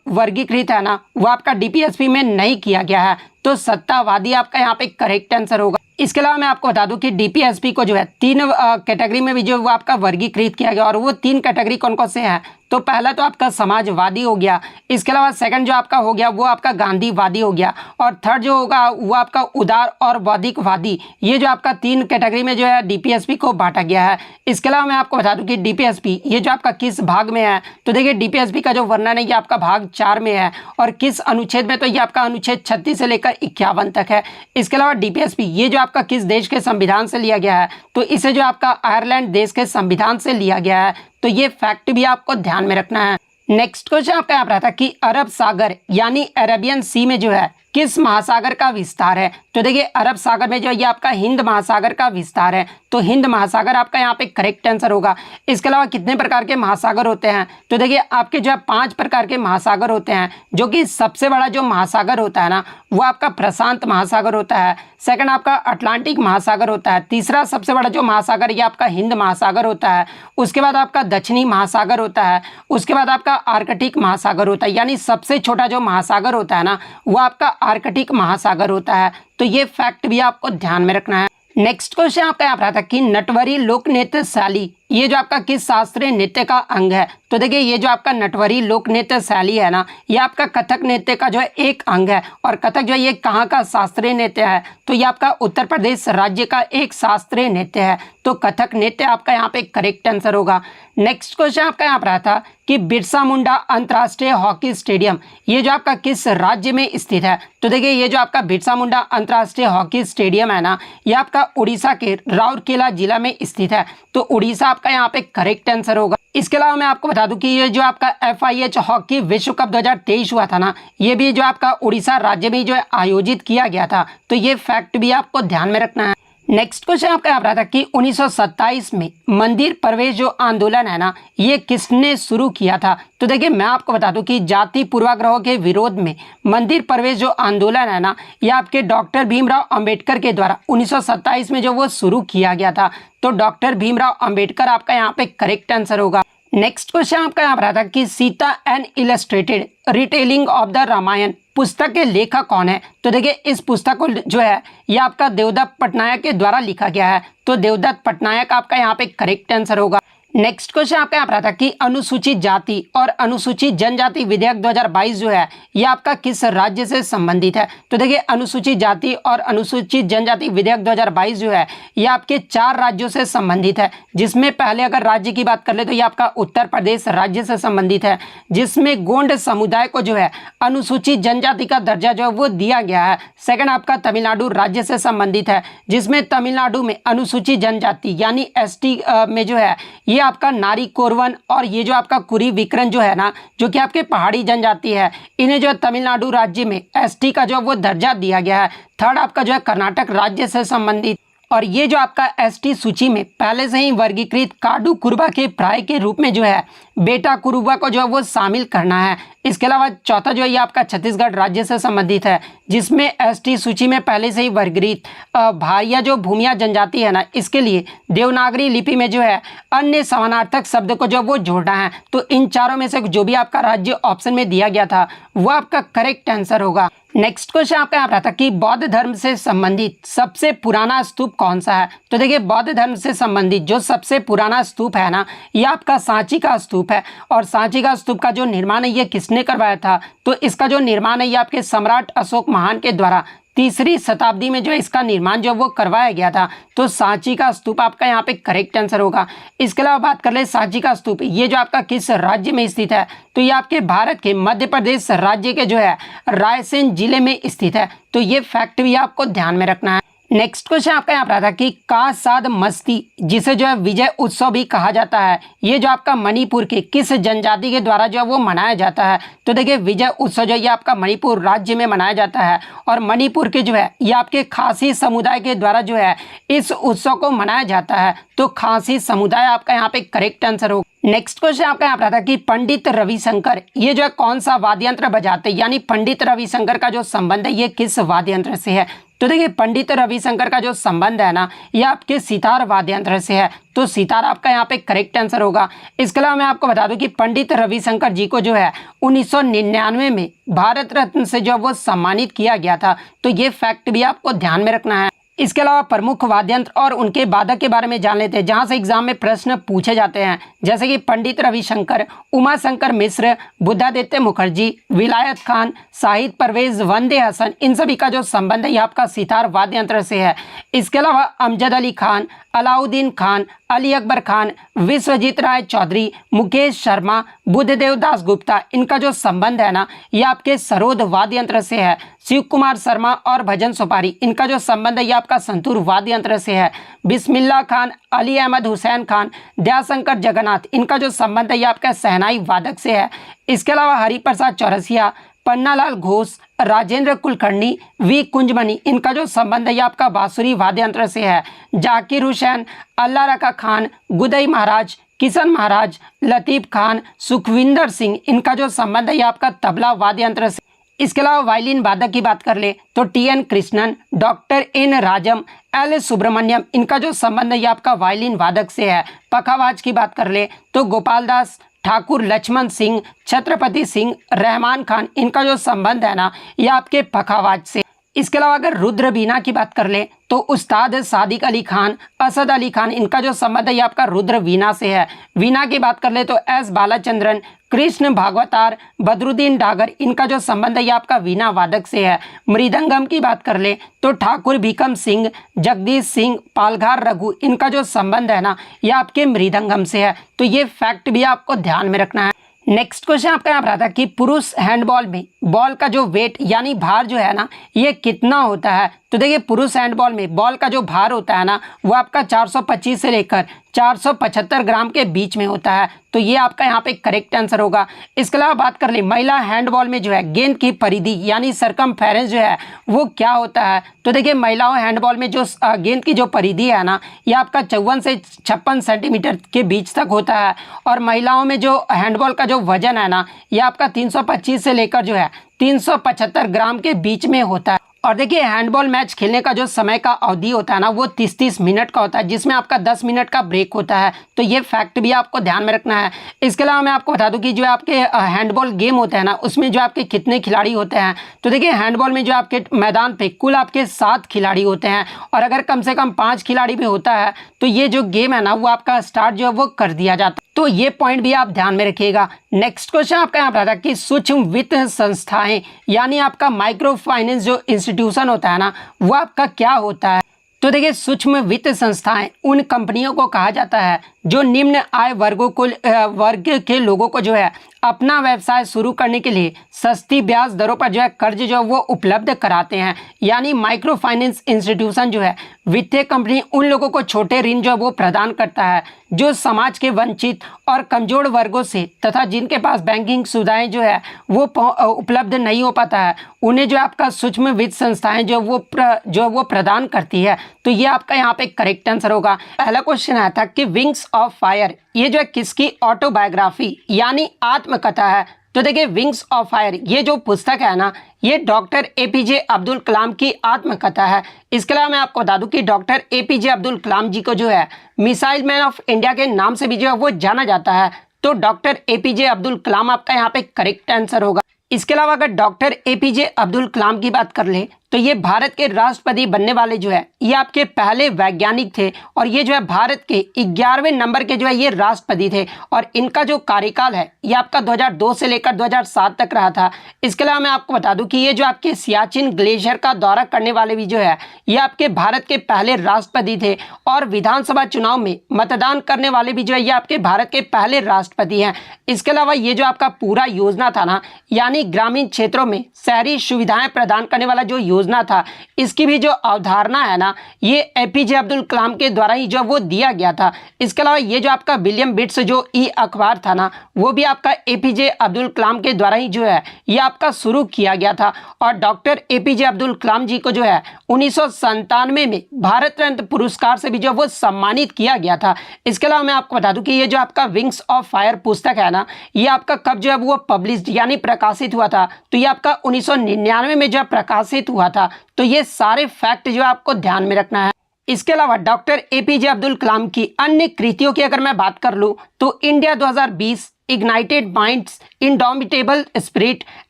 वर्गीकृत है ना वो आपका डीपीएसपी में नहीं किया गया है। तो सत्तावादी आपका यहाँ पे करेक्ट आंसर होगा। इसके अलावा मैं आपको बता दूं कि डीपीएसपी को जो है 3 कैटेगरी में भी जो वो आपका वर्गीकृत किया गया और वो 3 कैटेगरी कौन कौन से हैं। तो पहला तो आपका समाजवादी हो गया, इसके अलावा सेकंड जो आपका हो गया वो आपका गांधीवादी हो गया और थर्ड जो होगा वो आपका उदार और बौद्धिकवादी। ये जो आपका 3 कैटेगरी में जो है डीपीएसपी को बांटा गया है। इसके अलावा मैं आपको बता दूं कि डीपीएसपी ये जो आपका किस भाग में है। तो देखिए डीपीएसपी का जो वर्णन है ये आपका भाग 4 में है और किस अनुच्छेद में, तो ये आपका अनुच्छेद 36 से लेकर 51 तक है। इसके अलावा डीपीएसपी ये जो आपका किस देश के संविधान से लिया गया है, तो इसे जो आपका आयरलैंड देश के संविधान से लिया गया है। तो ये फैक्ट भी आपको ध्यान में रखना है। नेक्स्ट क्वेश्चन आपका यहाँ पर आता है कि अरब सागर यानी अरेबियन सी में जो है किस महासागर का विस्तार है? तो देखिए अरब सागर में जो ये आपका हिंद महासागर का विस्तार है, तो हिंद महासागर आपका यहाँ पे करेक्ट आंसर होगा। इसके अलावा कितने प्रकार के महासागर होते हैं? तो देखिए आपके जो है 5 प्रकार के महासागर होते हैं, जो कि सबसे बड़ा जो महासागर होता है ना वो आपका प्रशांत महासागर होता है। सेकंड आपका अटलांटिक महासागर होता है। तीसरा सबसे बड़ा जो महासागर ये आपका हिंद महासागर होता है। उसके बाद आपका दक्षिणी महासागर होता है। उसके बाद आपका आर्कटिक महासागर होता है, यानी सबसे छोटा जो महासागर होता है ना वो आपका आर्कटिक महासागर होता है। तो ये फैक्ट भी आपको ध्यान में रखना है। नेक्स्ट क्वेश्चन आपका यहाँ पर आता है कि नटवरी लोक नृत्य शैली ये जो आपका किस शास्त्रीय नृत्य का अंग है? तो देखिए ये जो आपका नटवरी लोक नृत्य शैली है ना ये आपका कथक नृत्य का जो है एक अंग है। और कथक जो है ये कहाँ का शास्त्रीय नृत्य है? तो ये आपका उत्तर प्रदेश राज्य का एक शास्त्रीय नृत्य है। तो कथक नृत्य आपका यहाँ पे करेक्ट आंसर होगा। नेक्स्ट क्वेश्चन आपका यहाँ पर आता कि बिरसा मुंडा अंतर्राष्ट्रीय हॉकी स्टेडियम ये जो आपका किस राज्य में स्थित है? तो देखिए ये जो आपका बिरसा मुंडा अंतर्राष्ट्रीय हॉकी स्टेडियम है ना ये आपका उड़ीसा के राउरकेला जिला में स्थित है। तो उड़ीसा आपका यहाँ पे करेक्ट आंसर होगा। इसके अलावा मैं आपको बता दूं कि ये जो आपका FIH हॉकी विश्व कप 2023 हुआ था ना ये भी जो आपका उड़ीसा राज्य में जो है आयोजित किया गया था। तो ये फैक्ट भी आपको ध्यान में रखना है। नेक्स्ट क्वेश्चन आपका यहाँ पर था कि 1927 में मंदिर प्रवेश जो आंदोलन है ना ये किसने शुरू किया था? तो देखिए मैं आपको बता दूं कि जाति पूर्वाग्रहों के विरोध में मंदिर प्रवेश जो आंदोलन है ना ये आपके डॉक्टर भीमराव अंबेडकर के द्वारा 1927 में जो वो शुरू किया गया था। तो डॉक्टर भीमराव अंबेडकर आपका यहाँ पे करेक्ट आंसर होगा। नेक्स्ट क्वेश्चन आपका यहाँ पर था कि Sita an illustrated retelling of the Ramayana पुस्तक के लेखक कौन है? तो देखिए इस पुस्तक को जो है ये आपका देवदत्त पटनायक के द्वारा लिखा गया है। तो देवदत्त पटनायक आपका यहाँ पे करेक्ट आंसर होगा। नेक्स्ट क्वेश्चन आपका यहाँ पर आता कि अनुसूचित जाति और अनुसूचित जनजाति विधेयक 2022 जो है ये आपका किस राज्य से संबंधित है? तो देखिए अनुसूचित जाति और अनुसूचित जनजाति विधेयक 2022 जो है ये आपके 4 राज्यों से संबंधित है। जिसमें पहले अगर राज्य की बात कर ले तो ये आपका उत्तर प्रदेश राज्य से संबंधित है, जिसमें गोंड समुदाय को जो है अनुसूचित जनजाति का दर्जा जो है वो दिया गया है। सेकंड आपका तमिलनाडु राज्य से संबंधित है, जिसमें तमिलनाडु में अनुसूचित जनजाति यानी ST में जो है ये आपका नारी कोरवन और ये जो आपका कुरी विकरन जो है ना जो कि आपके पहाड़ी जनजाति है इन्हें जो है तमिलनाडु राज्य में ST का जो वो दर्जा दिया गया है। थर्ड आपका जो है कर्नाटक राज्य से संबंधित, और ये जो आपका ST सूची में पहले से ही वर्गीकृत काडू कुरुबा के प्राय के रूप में जो है बेटा कुरुबा को जो है वो शामिल करना है। इसके अलावा चौथा जो है ये आपका छत्तीसगढ़ राज्य से संबंधित है, जिसमें ST सूची में पहले से ही वर्गीकृत भारिया जो भूमिया जनजाति है ना इसके लिए देवनागरी लिपि में जो है अन्य समानार्थक शब्द को जो वो जोड़ना है। तो इन चारों में से जो भी आपका राज्य ऑप्शन में दिया गया था वो आपका करेक्ट आंसर होगा। नेक्स्ट क्वेश्चन आपका यहाँ पर आता कि बौद्ध धर्म से संबंधित सबसे पुराना स्तूप कौन सा है? तो देखिए बौद्ध धर्म से संबंधित जो सबसे पुराना स्तूप है ना ये आपका सांची का स्तूप है। और सांची का स्तूप का जो निर्माण है ये किसने करवाया था? तो इसका जो निर्माण है ये आपके सम्राट अशोक महान के द्वारा 3री शताब्दी में जो इसका निर्माण जो वो करवाया गया था। तो सांची का स्तूप आपका यहाँ पे करेक्ट आंसर होगा। इसके अलावा बात कर ले सांची का स्तूप ये जो आपका किस राज्य में स्थित है? तो ये आपके भारत के मध्य प्रदेश राज्य के जो है रायसेन जिले में स्थित है। तो ये फैक्ट भी आपको ध्यान में रखना है। नेक्स्ट क्वेश्चन आपका यहाँ पर आता कि कासाद मस्ती जिसे जो है विजय उत्सव भी कहा जाता है ये जो आपका मणिपुर के किस जनजाति के द्वारा जो है वो मनाया जाता है? तो देखिए विजय उत्सव जो है ये आपका मणिपुर राज्य में मनाया जाता है और मणिपुर के जो है ये आपके खासी समुदाय के द्वारा जो है इस उत्सव को मनाया जाता है। तो खासी समुदाय आपका यहाँ पे करेक्ट आंसर होगा। नेक्स्ट क्वेश्चन आपका यहाँ पर आता कि पंडित रविशंकर ये जो है कौन सा वाद्य यंत्र बजाते हैं, यानी पंडित रविशंकर का जो संबंध है ये किस वाद्य यंत्र से है? तो देखिए पंडित रविशंकर का जो संबंध है ना ये आपके सितार वाद्य यंत्र से है। तो सितार आपका यहाँ पे करेक्ट आंसर होगा। इसके अलावा मैं आपको बता दूं कि पंडित रविशंकर जी को जो है 1999 में भारत रत्न से जो वो सम्मानित किया गया था। तो ये फैक्ट भी आपको ध्यान में रखना है। इसके अलावा प्रमुख वाद्य यंत्र और उनके वादक के बारे में जान लेते हैं जहां से एग्जाम में प्रश्न पूछे जाते हैं, जैसे कि पंडित रविशंकर, उमा शंकर मिश्र, बुद्धादित्य मुखर्जी, विलायत खान, शाहिद परवेज, वंदे हसन, इन सभी का जो संबंध है ये आपका सितार वाद्य यंत्र से है। इसके अलावा अमजद अली खान, अलाउद्दीन खान, अली अकबर खान, विश्वजीत राय चौधरी, मुकेश शर्मा, बुद्धदेव दास गुप्ता, इनका जो संबंध है ना ये आपके सरोद वाद्य यंत्र से है। शिव कुमार शर्मा और भजन सुपारी, इनका जो संबंध है ये आपका संतूर वाद्य यंत्र से है। बिस्मिल्लाह खान, अली अहमद हुसैन खान, दयाशंकर जगन्नाथ, इनका जो संबंध है ये आपका शहनाई वादक से है। इसके अलावा हरिप्रसाद चौरसिया, पन्नालाल घोष, राजेंद्र कुलकर्णी, वी कुंजमनी, इनका जो संबंध है ये आपका बांसुरी वाद्य यंत्र से है। जाकिर हुसैन, अल्लाह रखा खान, गुदई महाराज, किशन महाराज, लतीफ़ खान, सुखविंदर सिंह, इनका जो संबंध है ये आपका तबला वाद्य यंत्र से। इसके अलावा वायलिन वादक की बात कर ले तो T N. Krishnan, doctor N. Rajam, L. Subramaniam, इनका जो संबंध है ये आपका वायलिन वादक से है। पखावाज की बात कर ले तो गोपाल दास, ठाकुर लक्ष्मण सिंह, छत्रपति सिंह, रहमान खान, इनका जो संबंध है ना ये आपके पखावाज से। इसके अलावा अगर रुद्र बीना की बात कर ले तो उस्ताद सादिक अली खान, असद अली खान, इनका जो संबंध है ये आपका रुद्र वीणा से है। वीणा की बात कर ले तो एस बालाचंद्रन, कृष्ण भागवतार, बदरुद्दीन डागर, इनका जो संबंध है ये आपका वीणा वादक से है। मृदंगम की बात कर ले तो ठाकुर भीकम सिंह, जगदीश सिंह, पालघार रघु, इनका जो संबंध है ना ये आपके मृदंगम से है। तो ये फैक्ट भी आपको ध्यान में रखना है। नेक्स्ट क्वेश्चन आपका यहाँ पर आता है कि पुरुष हैंडबॉल में बॉल का जो वेट यानी भार जो है ना ये कितना होता है। तो देखिए पुरुष हैंडबॉल में बॉल का जो भार होता है ना वो आपका 425 से लेकर 475 ग्राम के बीच में होता है। तो ये आपका यहाँ पे करेक्ट आंसर होगा। इसके अलावा बात कर ले महिला हैंडबॉल में जो है गेंद की परिधि यानी सरकमफेरेंस जो है वो क्या होता है। तो देखिए महिलाओं हैंडबॉल में जो गेंद की जो परिधि है ना ये आपका 54 से 56 सेंटीमीटर के बीच तक होता है। और महिलाओं में जो हैंडबॉल का जो वजन है ना ये आपका 325 से लेकर जो है 375 ग्राम के बीच में होता है। और देखिए हैंडबॉल मैच खेलने का जो समय का अवधि होता है ना वो 30-30 मिनट का होता है, जिसमें आपका 10 मिनट का ब्रेक होता है। तो ये फैक्ट भी आपको ध्यान में रखना है। इसके अलावा मैं आपको बता दूं कि जो आपके हैंडबॉल गेम होते हैं ना उसमें जो आपके कितने खिलाड़ी होते हैं। तो देखिए हैंडबॉल में जो आपके मैदान पे कुल आपके 7 खिलाड़ी होते हैं। और अगर कम से कम 5 खिलाड़ी भी होता है तो ये जो गेम है ना वो आपका स्टार्ट जो है वो कर दिया जाता है। तो ये पॉइंट भी आप ध्यान में रखिएगा। नेक्स्ट क्वेश्चन आपका यहाँ पर था कि सूक्ष्म वित्त संस्थाएं यानी आपका माइक्रो फाइनेंस जो इंस्टीट्यूशन होता है ना वो आपका क्या होता है। तो देखिए सूक्ष्म वित्त संस्थाएं उन कंपनियों को कहा जाता है जो निम्न आय वर्ग के लोगों को जो है अपना व्यवसाय शुरू करने के लिए सस्ती ब्याज दरों पर जो है कर्ज जो है वो उपलब्ध कराते हैं। यानी माइक्रो फाइनेंस इंस्टीट्यूशन जो है वित्तीय कंपनी उन लोगों को छोटे ऋण जो है वो प्रदान करता है जो समाज के वंचित और कमजोर वर्गों से तथा जिनके पास बैंकिंग सुविधाएं जो है वो उपलब्ध नहीं हो पाता है उन्हें जो आपका सूक्ष्म वित्त संस्थाएं जो वो प्रदान करती है। तो ये आपका यहाँ पे करेक्ट आंसर होगा। पहला क्वेश्चन आया था कि विंग्स ऑफ फायर ये जो है किसकी ऑटोबायोग्राफी यानी आत्मकथा है। तो देखिए विंग्स ऑफ फायर ये जो पुस्तक है ना ये डॉक्टर एपीजे अब्दुल कलाम की आत्मकथा है। इसके अलावा मैं आपको बता दूं कि डॉक्टर एपीजे अब्दुल कलाम जी को जो है मिसाइल मैन ऑफ इंडिया के नाम से भी जो है वो जाना जाता है। तो डॉक्टर एपीजे अब्दुल कलाम आपका यहाँ पे करेक्ट आंसर होगा। इसके अलावा अगर डॉक्टर एपीजे अब्दुल कलाम की बात कर ले तो ये भारत के राष्ट्रपति बनने वाले जो है ये आपके पहले वैज्ञानिक थे और ये जो है भारत के 11वें नंबर के जो है ये राष्ट्रपति थे। और इनका जो कार्यकाल है ये आपका 2002 से लेकर 2007 तक रहा था। इसके अलावा मैं आपको बता दूं कि ये जो आपके सियाचिन ग्लेशियर का दौरा करने वाले भी जो है ये आपके भारत के पहले राष्ट्रपति थे। और विधानसभा चुनाव में मतदान करने वाले भी जो है ये आपके भारत के पहले राष्ट्रपति हैं। इसके अलावा ये जो आपका पूरा योजना था ना यानी ग्रामीण क्षेत्रों में शहरी सुविधाएं प्रदान करने वाला जो योजना था इसकी भी जो अवधारणा है ना ये एपीजे अब्दुल कलाम के द्वारा ही जो वो दिया गया था। इसके अलावा ये जो आपका विलियम बिट्स जो ई अखबार था ना वो भी आपका एपीजे अब्दुल कलाम के द्वारा ही जो है ये आपका शुरू किया गया था। और डॉक्टर एपीजे अब्दुल कलाम जी को जो है 1997 में भारत रत्न पुरस्कार से भी जो वो सम्मानित किया गया था। इसके अलावा मैं आपको बता दूं कि ये जो आपका विंग्स ऑफ फायर पुस्तक है ना ये आपका कब जो है वो पब्लिश यानी प्रकाशित हुआ था। तो ये आपका 1999 में जो प्रकाशित हुआ था। तो ये सारे फैक्ट जो आपको ध्यान में रखना है। इसके अलावा डॉक्टर एपीजे अब्दुल कलाम की अन्य कृतियों की अगर मैं बात कर लूं तो India 2020, ignited minds, indomitable spirit,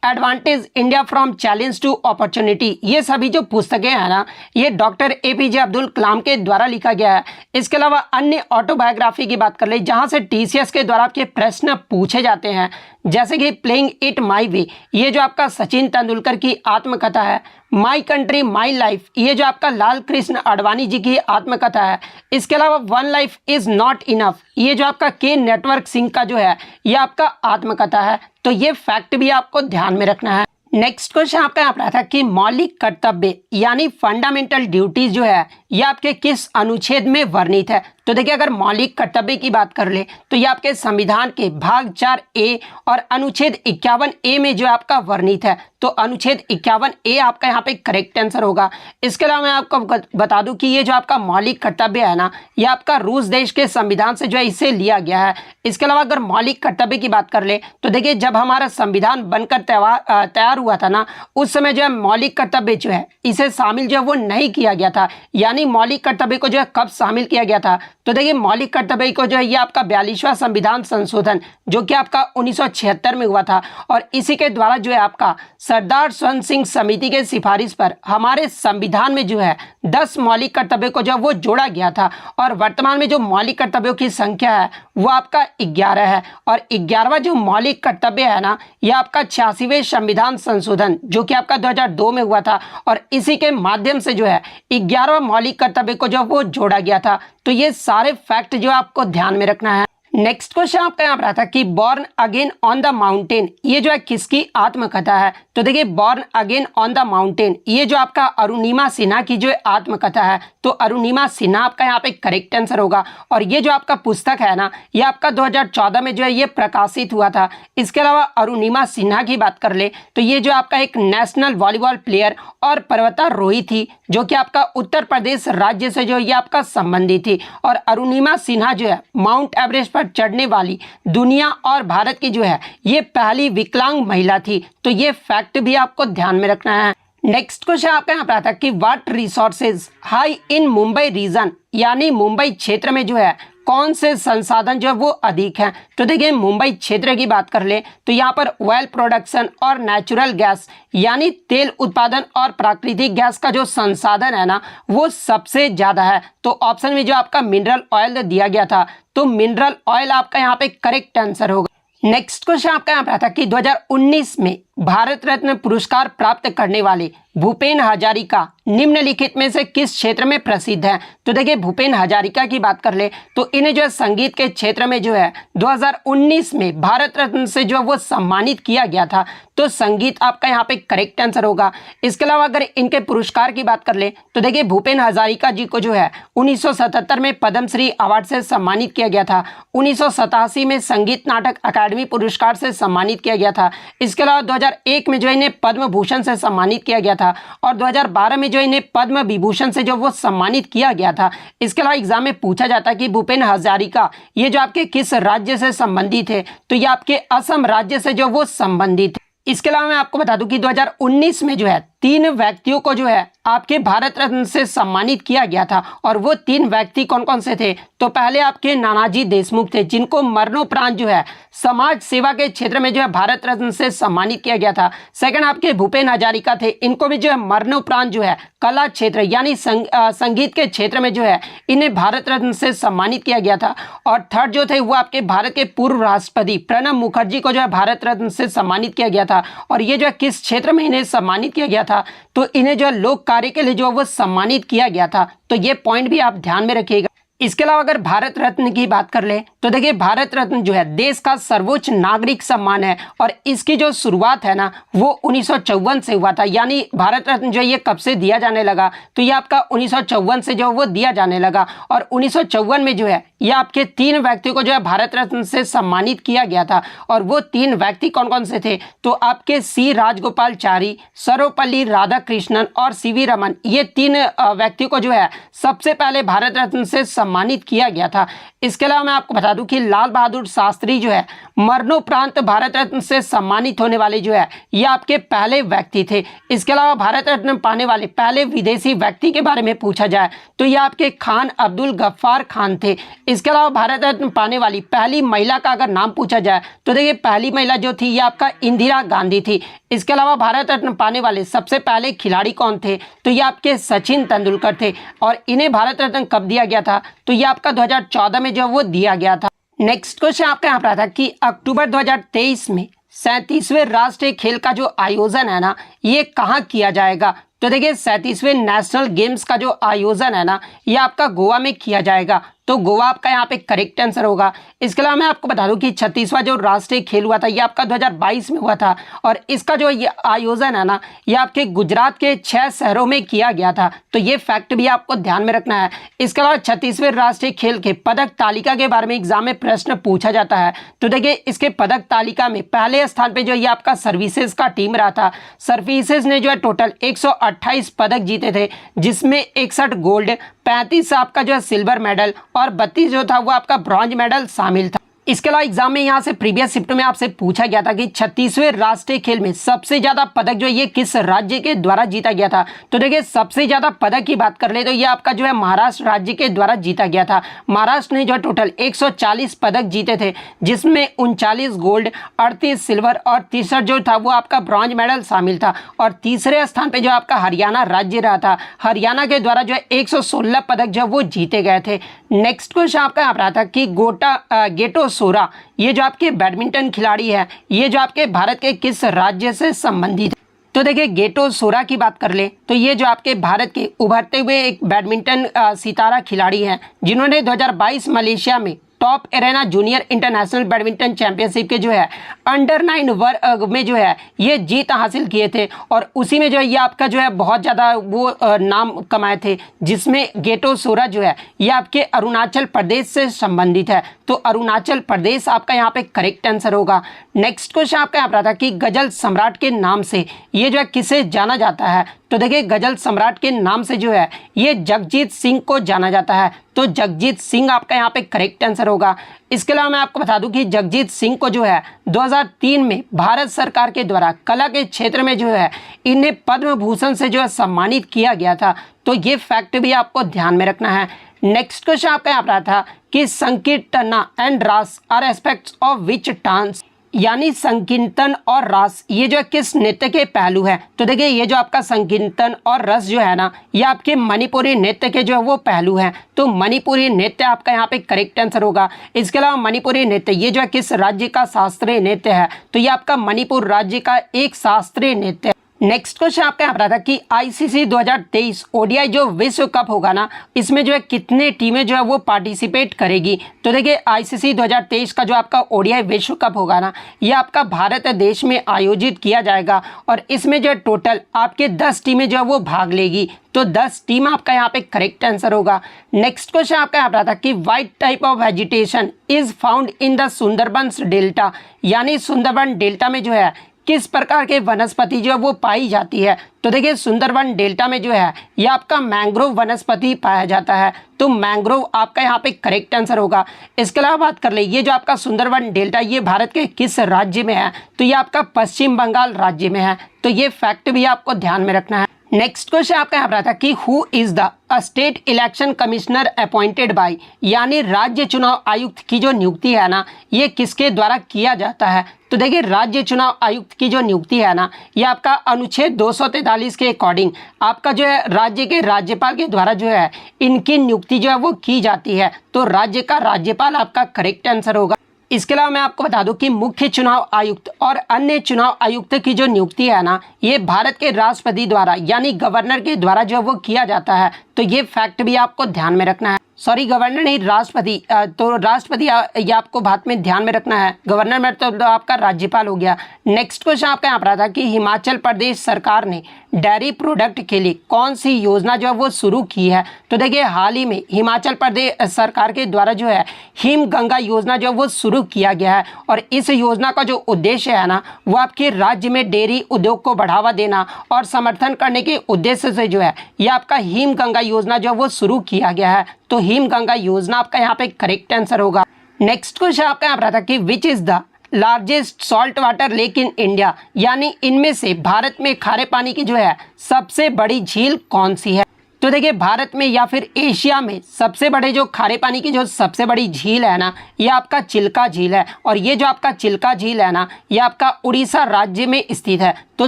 advantage India from challenge to opportunity, ये सभी जो पुस्तकें हैं ना ये डॉक्टर एपीजे अब्दुल कलाम के द्वारा लिखा गया है। इसके अलावा अन्य ऑटोबायोग्राफी की बात कर ले जहां से टीसीएस के द्वारा आपके प्रश्न पूछे जाते हैं जैसे कि प्लेइंग इट माई वे ये जो आपका सचिन तेंदुलकर की आत्मकथा है। माई कंट्री माई लाइफ ये जो आपका लाल कृष्ण आडवाणी जी की आत्मकथा है। इसके अलावा one life is not enough ये जो आपका के नेटवर्क सिंह का जो है ये आपका आत्मकथा है। तो ये फैक्ट भी आपको ध्यान में रखना है। नेक्स्ट क्वेश्चन आपका यहाँ पर था कि मौलिक कर्तव्य यानी फंडामेंटल ड्यूटीज जो है यह आपके किस अनुच्छेद में वर्णित है? तो देखिए अगर मौलिक कर्तव्य की बात कर ले तो ये आपके संविधान के भाग 4A और अनुच्छेद 51A में जो आपका वर्णित है। तो अनुच्छेद 51A आपका यहाँ पे करेक्ट आंसर होगा। इसके अलावा मैं आपको बता दूं कि ये जो आपका मौलिक कर्तव्य है ना, ये आपका रूस देश के संविधान से जो है इसे लिया गया है। इसके अलावा अगर मौलिक कर्तव्य की बात कर ले तो देखिए जब हमारा संविधान बनकर तैयार हुआ था ना, उस समय जो है मौलिक कर्तव्य जो है इसे शामिल जो है वो नहीं किया गया था। यानी मौलिक कर्तव्य को जो है कब शामिल किया गया था? तो देखिए मौलिक कर्तव्य को जो है ये आपका 42वां संविधान संशोधन जो कि आपका 1976 में हुआ था, और इसी के द्वारा जो है आपका सरदार स्वर्ण सिंह समिति के सिफारिश पर हमारे संविधान में जो है 10 मौलिक कर्तव्य को जो है वो जोड़ा गया था। और वर्तमान में जो मौलिक कर्तव्यों की संख्या है वो आपका 11 है, और 11वां जो मौलिक कर्तव्य है ना, यह आपका 86वें संविधान संशोधन जो कि आपका 2002 में हुआ था, और इसी के माध्यम से जो है 11वां मौलिक कर्तव्य को जो वो जोड़ा गया था। तो ये सारे फैक्ट जो आपको ध्यान में रखना है। नेक्स्ट क्वेश्चन आपका यहाँ पर आता है कि born again on the mountain ये जो है किसकी आत्मकथा है? तो देखिए born again on the mountain ये जो आपका अरुणिमा सिन्हा की जो आत्मकथा है, तो अरुणिमा सिन्हा आपका यहाँ पे करेक्ट आंसर होगा। और ये जो आपका पुस्तक है ना, ये आपका 2014 में जो है ये प्रकाशित हुआ था। इसके अलावा अरुणिमा सिन्हा की बात कर ले तो ये जो आपका एक नेशनल वॉलीबॉल प्लेयर और पर्वतारोही थी जो कि आपका उत्तर प्रदेश राज्य से जो ये आपका संबंधित थी। और अरुणिमा सिन्हा जो है माउंट एवरेस्ट चढ़ने वाली दुनिया और भारत की जो है ये पहली विकलांग महिला थी। तो ये फैक्ट भी आपको ध्यान में रखना है। नेक्स्ट क्वेश्चन आपका यहाँ पर आता है कि what resources high in Mumbai region, यानी मुंबई क्षेत्र में जो है कौन से संसाधन जो है वो अधिक हैं? तो देखिए मुंबई क्षेत्र की बात कर ले तो यहाँ पर ऑयल प्रोडक्शन और नेचुरल गैस यानी तेल उत्पादन और प्राकृतिक गैस का जो संसाधन है ना वो सबसे ज्यादा है। तो ऑप्शन में जो आपका मिनरल ऑयल दिया गया था, तो मिनरल ऑयल आपका यहाँ पे करेक्ट आंसर होगा। नेक्स्ट क्वेश्चन आपका यहाँ पे आता है कि 2019 में भारत रत्न पुरस्कार प्राप्त करने वाले भूपेन हजारिका निम्नलिखित में से किस क्षेत्र में प्रसिद्ध हैं? तो देखिए भूपेन हजारिका की बात कर ले तो इन्हें जो है संगीत के क्षेत्र में जो है 2019 में भारत रत्न से जो वो सम्मानित किया गया था। तो संगीत आपका यहाँ पे करेक्ट आंसर होगा। इसके अलावा अगर इनके पुरस्कार की बात कर ले तो देखिए भूपेन हजारिका जी को जो है 1977 में पद्मश्री अवार्ड से सम्मानित किया गया था। 1987 में संगीत नाटक अकादमी पुरस्कार से सम्मानित किया गया था। इसके अलावा 2001 में जो इन्हें पद्म भूषण से सम्मानित किया गया था, और 2012 में जो इन्हें पद्म विभूषण से जो वो सम्मानित किया गया था। इसके अलावा एग्जाम में पूछा जाता है कि भूपेन हजारिका ये जो आपके किस राज्य से संबंधित है? तो ये आपके असम राज्य से जो वो संबंधित है। इसके अलावा मैं आपको बता दूं कि 2019 में जो है 3 व्यक्तियों को जो है आपके भारत रत्न से सम्मानित किया गया था, और वो 3 व्यक्ति कौन कौन से थे? तो पहले आपके नानाजी देशमुख थे जिनको मरणोपरांत जो है समाज सेवा के क्षेत्र में जो है भारत रत्न से सम्मानित किया गया था। सेकंड आपके भूपेन हजारिका थे, इनको भी जो है मरणोपरांत जो है कला क्षेत्र यानी संगीत के क्षेत्र में जो है इन्हें भारत रत्न से सम्मानित किया गया था। और थर्ड जो थे वो आपके भारत के पूर्व राष्ट्रपति प्रणब मुखर्जी को जो है भारत रत्न से सम्मानित किया गया था। और ये जो है किस क्षेत्र में इन्हें सम्मानित किया गया था? तो इन्हें जो है लोक कार्य के लिए जो वो सम्मानित किया गया था। तो ये पॉइंट भी आप ध्यान में रखिएगा। इसके अलावा अगर भारत रत्न की बात कर ले तो देखिए भारत रत्न जो है देश का सर्वोच्च नागरिक सम्मान है, और इसकी जो शुरुआत है ना वो 1954 से हुआ था। यानी भारत रत्न जो है ये कब से दिया जाने लगा? तो ये आपका 1954 से जो वो दिया जाने लगा। और 1954 में जो है ये आपके 3 व्यक्तियों को जो है भारत रत्न से सम्मानित किया गया था। और वो 3 व्यक्ति कौन कौन से थे? तो आपके सी राजगोपालचारी, सर्वपल्ली राधाकृष्णन और सीवी रमन, ये 3 व्यक्तियों को जो है सबसे पहले भारत रत्न से सम्मानित किया गया था। इसके अलावा मैं आपको बता दूं कि लाल बहादुर शास्त्री जो है मरणोपरांत भारत रत्न से सम्मानित होने वाले जो है ये आपके पहले व्यक्ति थे। इसके अलावा भारत रत्न पाने वाले पहले विदेशी व्यक्ति के बारे में पूछा जाए तो ये आपके खान अब्दुल गफ्फार खान थे। इसके अलावा भारत रत्न पाने वाली पहली महिला का अगर नाम पूछा जाए तो देखिए पहली महिला जो थी ये आपका इंदिरा गांधी थी। इसके अलावा भारत रत्न पाने वाले सबसे पहले खिलाड़ी कौन थे? तो ये आपके सचिन तेंदुलकर थे। और इन्हें भारत रत्न कब दिया गया था? तो ये आपका 2014 में जो वो दिया गया था। नेक्स्ट क्वेश्चन आपका यहाँ पर आता है कि अक्टूबर 2023 में 37वें राष्ट्रीय खेल का जो आयोजन है ना ये कहाँ किया जाएगा? तो देखिए 37वें नेशनल गेम्स का जो आयोजन है ना, ये आपका गोवा में किया जाएगा। तो गोवा आपका यहाँ पे करेक्ट आंसर होगा। इसके अलावा मैं आपको बता दूं कि 36वां जो राष्ट्रीय खेल हुआ था ये आपका 2022 में हुआ था, और इसका जो ये आयोजन है ना, ये आपके गुजरात के 6 शहरों में किया गया था। तो ये फैक्ट भी आपको ध्यान में रखना है। इसके अलावा 36वें राष्ट्रीय खेल के पदक तालिका के बारे में एग्जाम में प्रश्न पूछा जाता है। तो देखिए इसके पदक तालिका में पहले स्थान पर जो ये आपका सर्विसेज का टीम रहा था। सर्विसेज ने जो है टोटल 128 पदक जीते थे, जिसमें 61 गोल्ड, 35 आपका जो है सिल्वर मेडल और 32 जो था वो आपका ब्रॉन्ज मेडल शामिल था। इसके अलावा एग्जाम में यहाँ से प्रीवियस शिफ्ट में आपसे पूछा गया था कि 36वें राष्ट्रीय खेल में सबसे ज्यादा पदक जो ये किस राज्य के द्वारा जीता गया था। तो देखिए सबसे ज्यादा पदक की बात कर ले तो ये आपका जो है महाराष्ट्र राज्य के द्वारा जीता गया था। महाराष्ट्र ने जो है टोटल 140 पदक जीते थे, जिसमें 39 गोल्ड, 38 सिल्वर और 63 जो था वो आपका ब्रॉन्ज मेडल शामिल था। और तीसरे स्थान पर जो आपका हरियाणा राज्य रहा था। हरियाणा के द्वारा जो है 116 पदक जो वो जीते गए थे। नेक्स्ट क्वेश्चन आपका यहाँ पर आता कि गेटो सोरा, ये जो आपके बैडमिंटन खिलाड़ी है, ये जो आपके भारत के किस राज्य से संबंधित है। तो देखिए गेटो सोरा की बात कर ले तो ये जो आपके भारत के उभरते हुए एक बैडमिंटन सितारा खिलाड़ी हैं, जिन्होंने 2022 मलेशिया में top arena junior international badminton championship के जो है अंडर-9 वर्ग में जो है ये जीत हासिल किए थे। और उसी में जो है ये आपका जो है बहुत ज़्यादा वो नाम कमाए थे, जिसमें गेटो सोरा जो है ये आपके अरुणाचल प्रदेश से संबंधित है। तो अरुणाचल प्रदेश आपका यहाँ पे करेक्ट आंसर होगा। नेक्स्ट क्वेश्चन आपका यहाँ पर था कि गजल सम्राट के नाम से ये जो है किसे जाना जाता है। तो देखिए गजल सम्राट के नाम से जो है ये जगजीत सिंह को जाना जाता है। तो जगजीत सिंह आपका यहाँ पे करेक्ट आंसर होगा। इसके अलावा मैं आपको बता दूं कि जगजीत सिंह को जो है 2003 में भारत सरकार के द्वारा कला के क्षेत्र में जो है इन्हें पद्म भूषण से जो है सम्मानित किया गया था। तो ये फैक्ट भी आपको ध्यान में रखना है। नेक्स्ट क्वेश्चन आपका यहाँ पर था कि Sankirtana and Raas are aspects of which dance, यानी संकीर्तन और रास ये जो है किस नृत्य के पहलू है। तो देखिए ये जो आपका संकीर्तन और रस जो है ना, ये आपके मणिपुरी नृत्य के जो है वो पहलू हैं। तो मणिपुरी नृत्य आपका यहाँ पे करेक्ट आंसर होगा। इसके अलावा मणिपुरी नृत्य ये जो है किस राज्य का शास्त्रीय नृत्य है। तो ये आपका मणिपुर राज्य का एक शास्त्रीय नृत्य है। नेक्स्ट क्वेश्चन आपका यहाँ पर था कि आईसीसी 2023 ओडीआई जो विश्व कप होगा ना, इसमें जो है कितने टीमें जो है वो पार्टिसिपेट करेगी। तो देखिए आईसीसी 2023 का जो आपका ओडीआई विश्व कप होगा ना, ये आपका भारत देश में आयोजित किया जाएगा। और इसमें जो है टोटल आपके 10 टीमें जो है वो भाग लेगी। तो 10 टीम आपका यहाँ पे करेक्ट आंसर होगा। नेक्स्ट क्वेश्चन आपका यहाँ पर था कि white type of vegetation is found in the Sundarbans delta, यानी सुंदरबन डेल्टा में जो है किस प्रकार के वनस्पति जो है वो पाई जाती है। तो देखिए सुंदरबन डेल्टा में जो है ये आपका मैंग्रोव वनस्पति पाया जाता है। तो मैंग्रोव आपका यहाँ पे करेक्ट आंसर होगा। इसके अलावा बात कर ले ये जो आपका सुंदरबन डेल्टा ये भारत के किस राज्य में है। तो ये आपका पश्चिम बंगाल राज्य में है। तो ये फैक्ट भी आपको ध्यान में रखना है। नेक्स्ट क्वेश्चन आपका यहाँ पर था कि who is the state election commissioner appointed by, यानी राज्य चुनाव आयुक्त की जो नियुक्ति है ना, ये किसके द्वारा किया जाता है। तो देखिए राज्य चुनाव आयुक्त की जो नियुक्ति है ना, ये आपका अनुच्छेद 243 के अकॉर्डिंग आपका जो है राज्य के राज्यपाल के द्वारा जो है इनकी नियुक्ति जो है वो की जाती है। तो राज्य का राज्यपाल आपका करेक्ट आंसर होगा। इसके अलावा मैं आपको बता दूं कि मुख्य चुनाव आयुक्त और अन्य चुनाव आयुक्त की जो नियुक्ति है ना, ये भारत के राष्ट्रपति द्वारा यानी गवर्नर के द्वारा जो वो किया जाता है। तो ये फैक्ट भी आपको ध्यान में रखना है। सॉरी गवर्नर नहीं, राष्ट्रपति। तो राष्ट्रपति ये आपको बात में ध्यान में रखना है। गवर्नर में तो आपका राज्यपाल हो गया। नेक्स्ट क्वेश्चन आपका यहाँ पर था कि हिमाचल प्रदेश सरकार ने डेयरी प्रोडक्ट के लिए कौन सी योजना जो है वो शुरू की है। तो देखिए हाल ही में हिमाचल प्रदेश सरकार के द्वारा जो है हिम गंगा योजना जो है वो शुरू किया गया है। और इस योजना का जो उद्देश्य है ना, वो आपके राज्य में डेयरी उद्योग को बढ़ावा देना और समर्थन करने के उद्देश्य से जो है ये आपका हिम गंगा योजना जो है वो शुरू किया गया है। तो हिम गंगा योजना आपका यहाँ पे करेक्ट आंसर होगा। नेक्स्ट क्वेश्चन आपका यहाँ पर था कि which is the largest salt water lake in India, यानी इनमें से भारत में खारे पानी की जो है सबसे बड़ी झील कौन सी है। तो देखिए भारत में या फिर एशिया में सबसे बड़े जो खारे पानी की जो सबसे बड़ी झील है ना, ये आपका चिल्का झील है। और ये जो आपका चिल्का झील है ना, ये आपका उड़ीसा राज्य में स्थित है। तो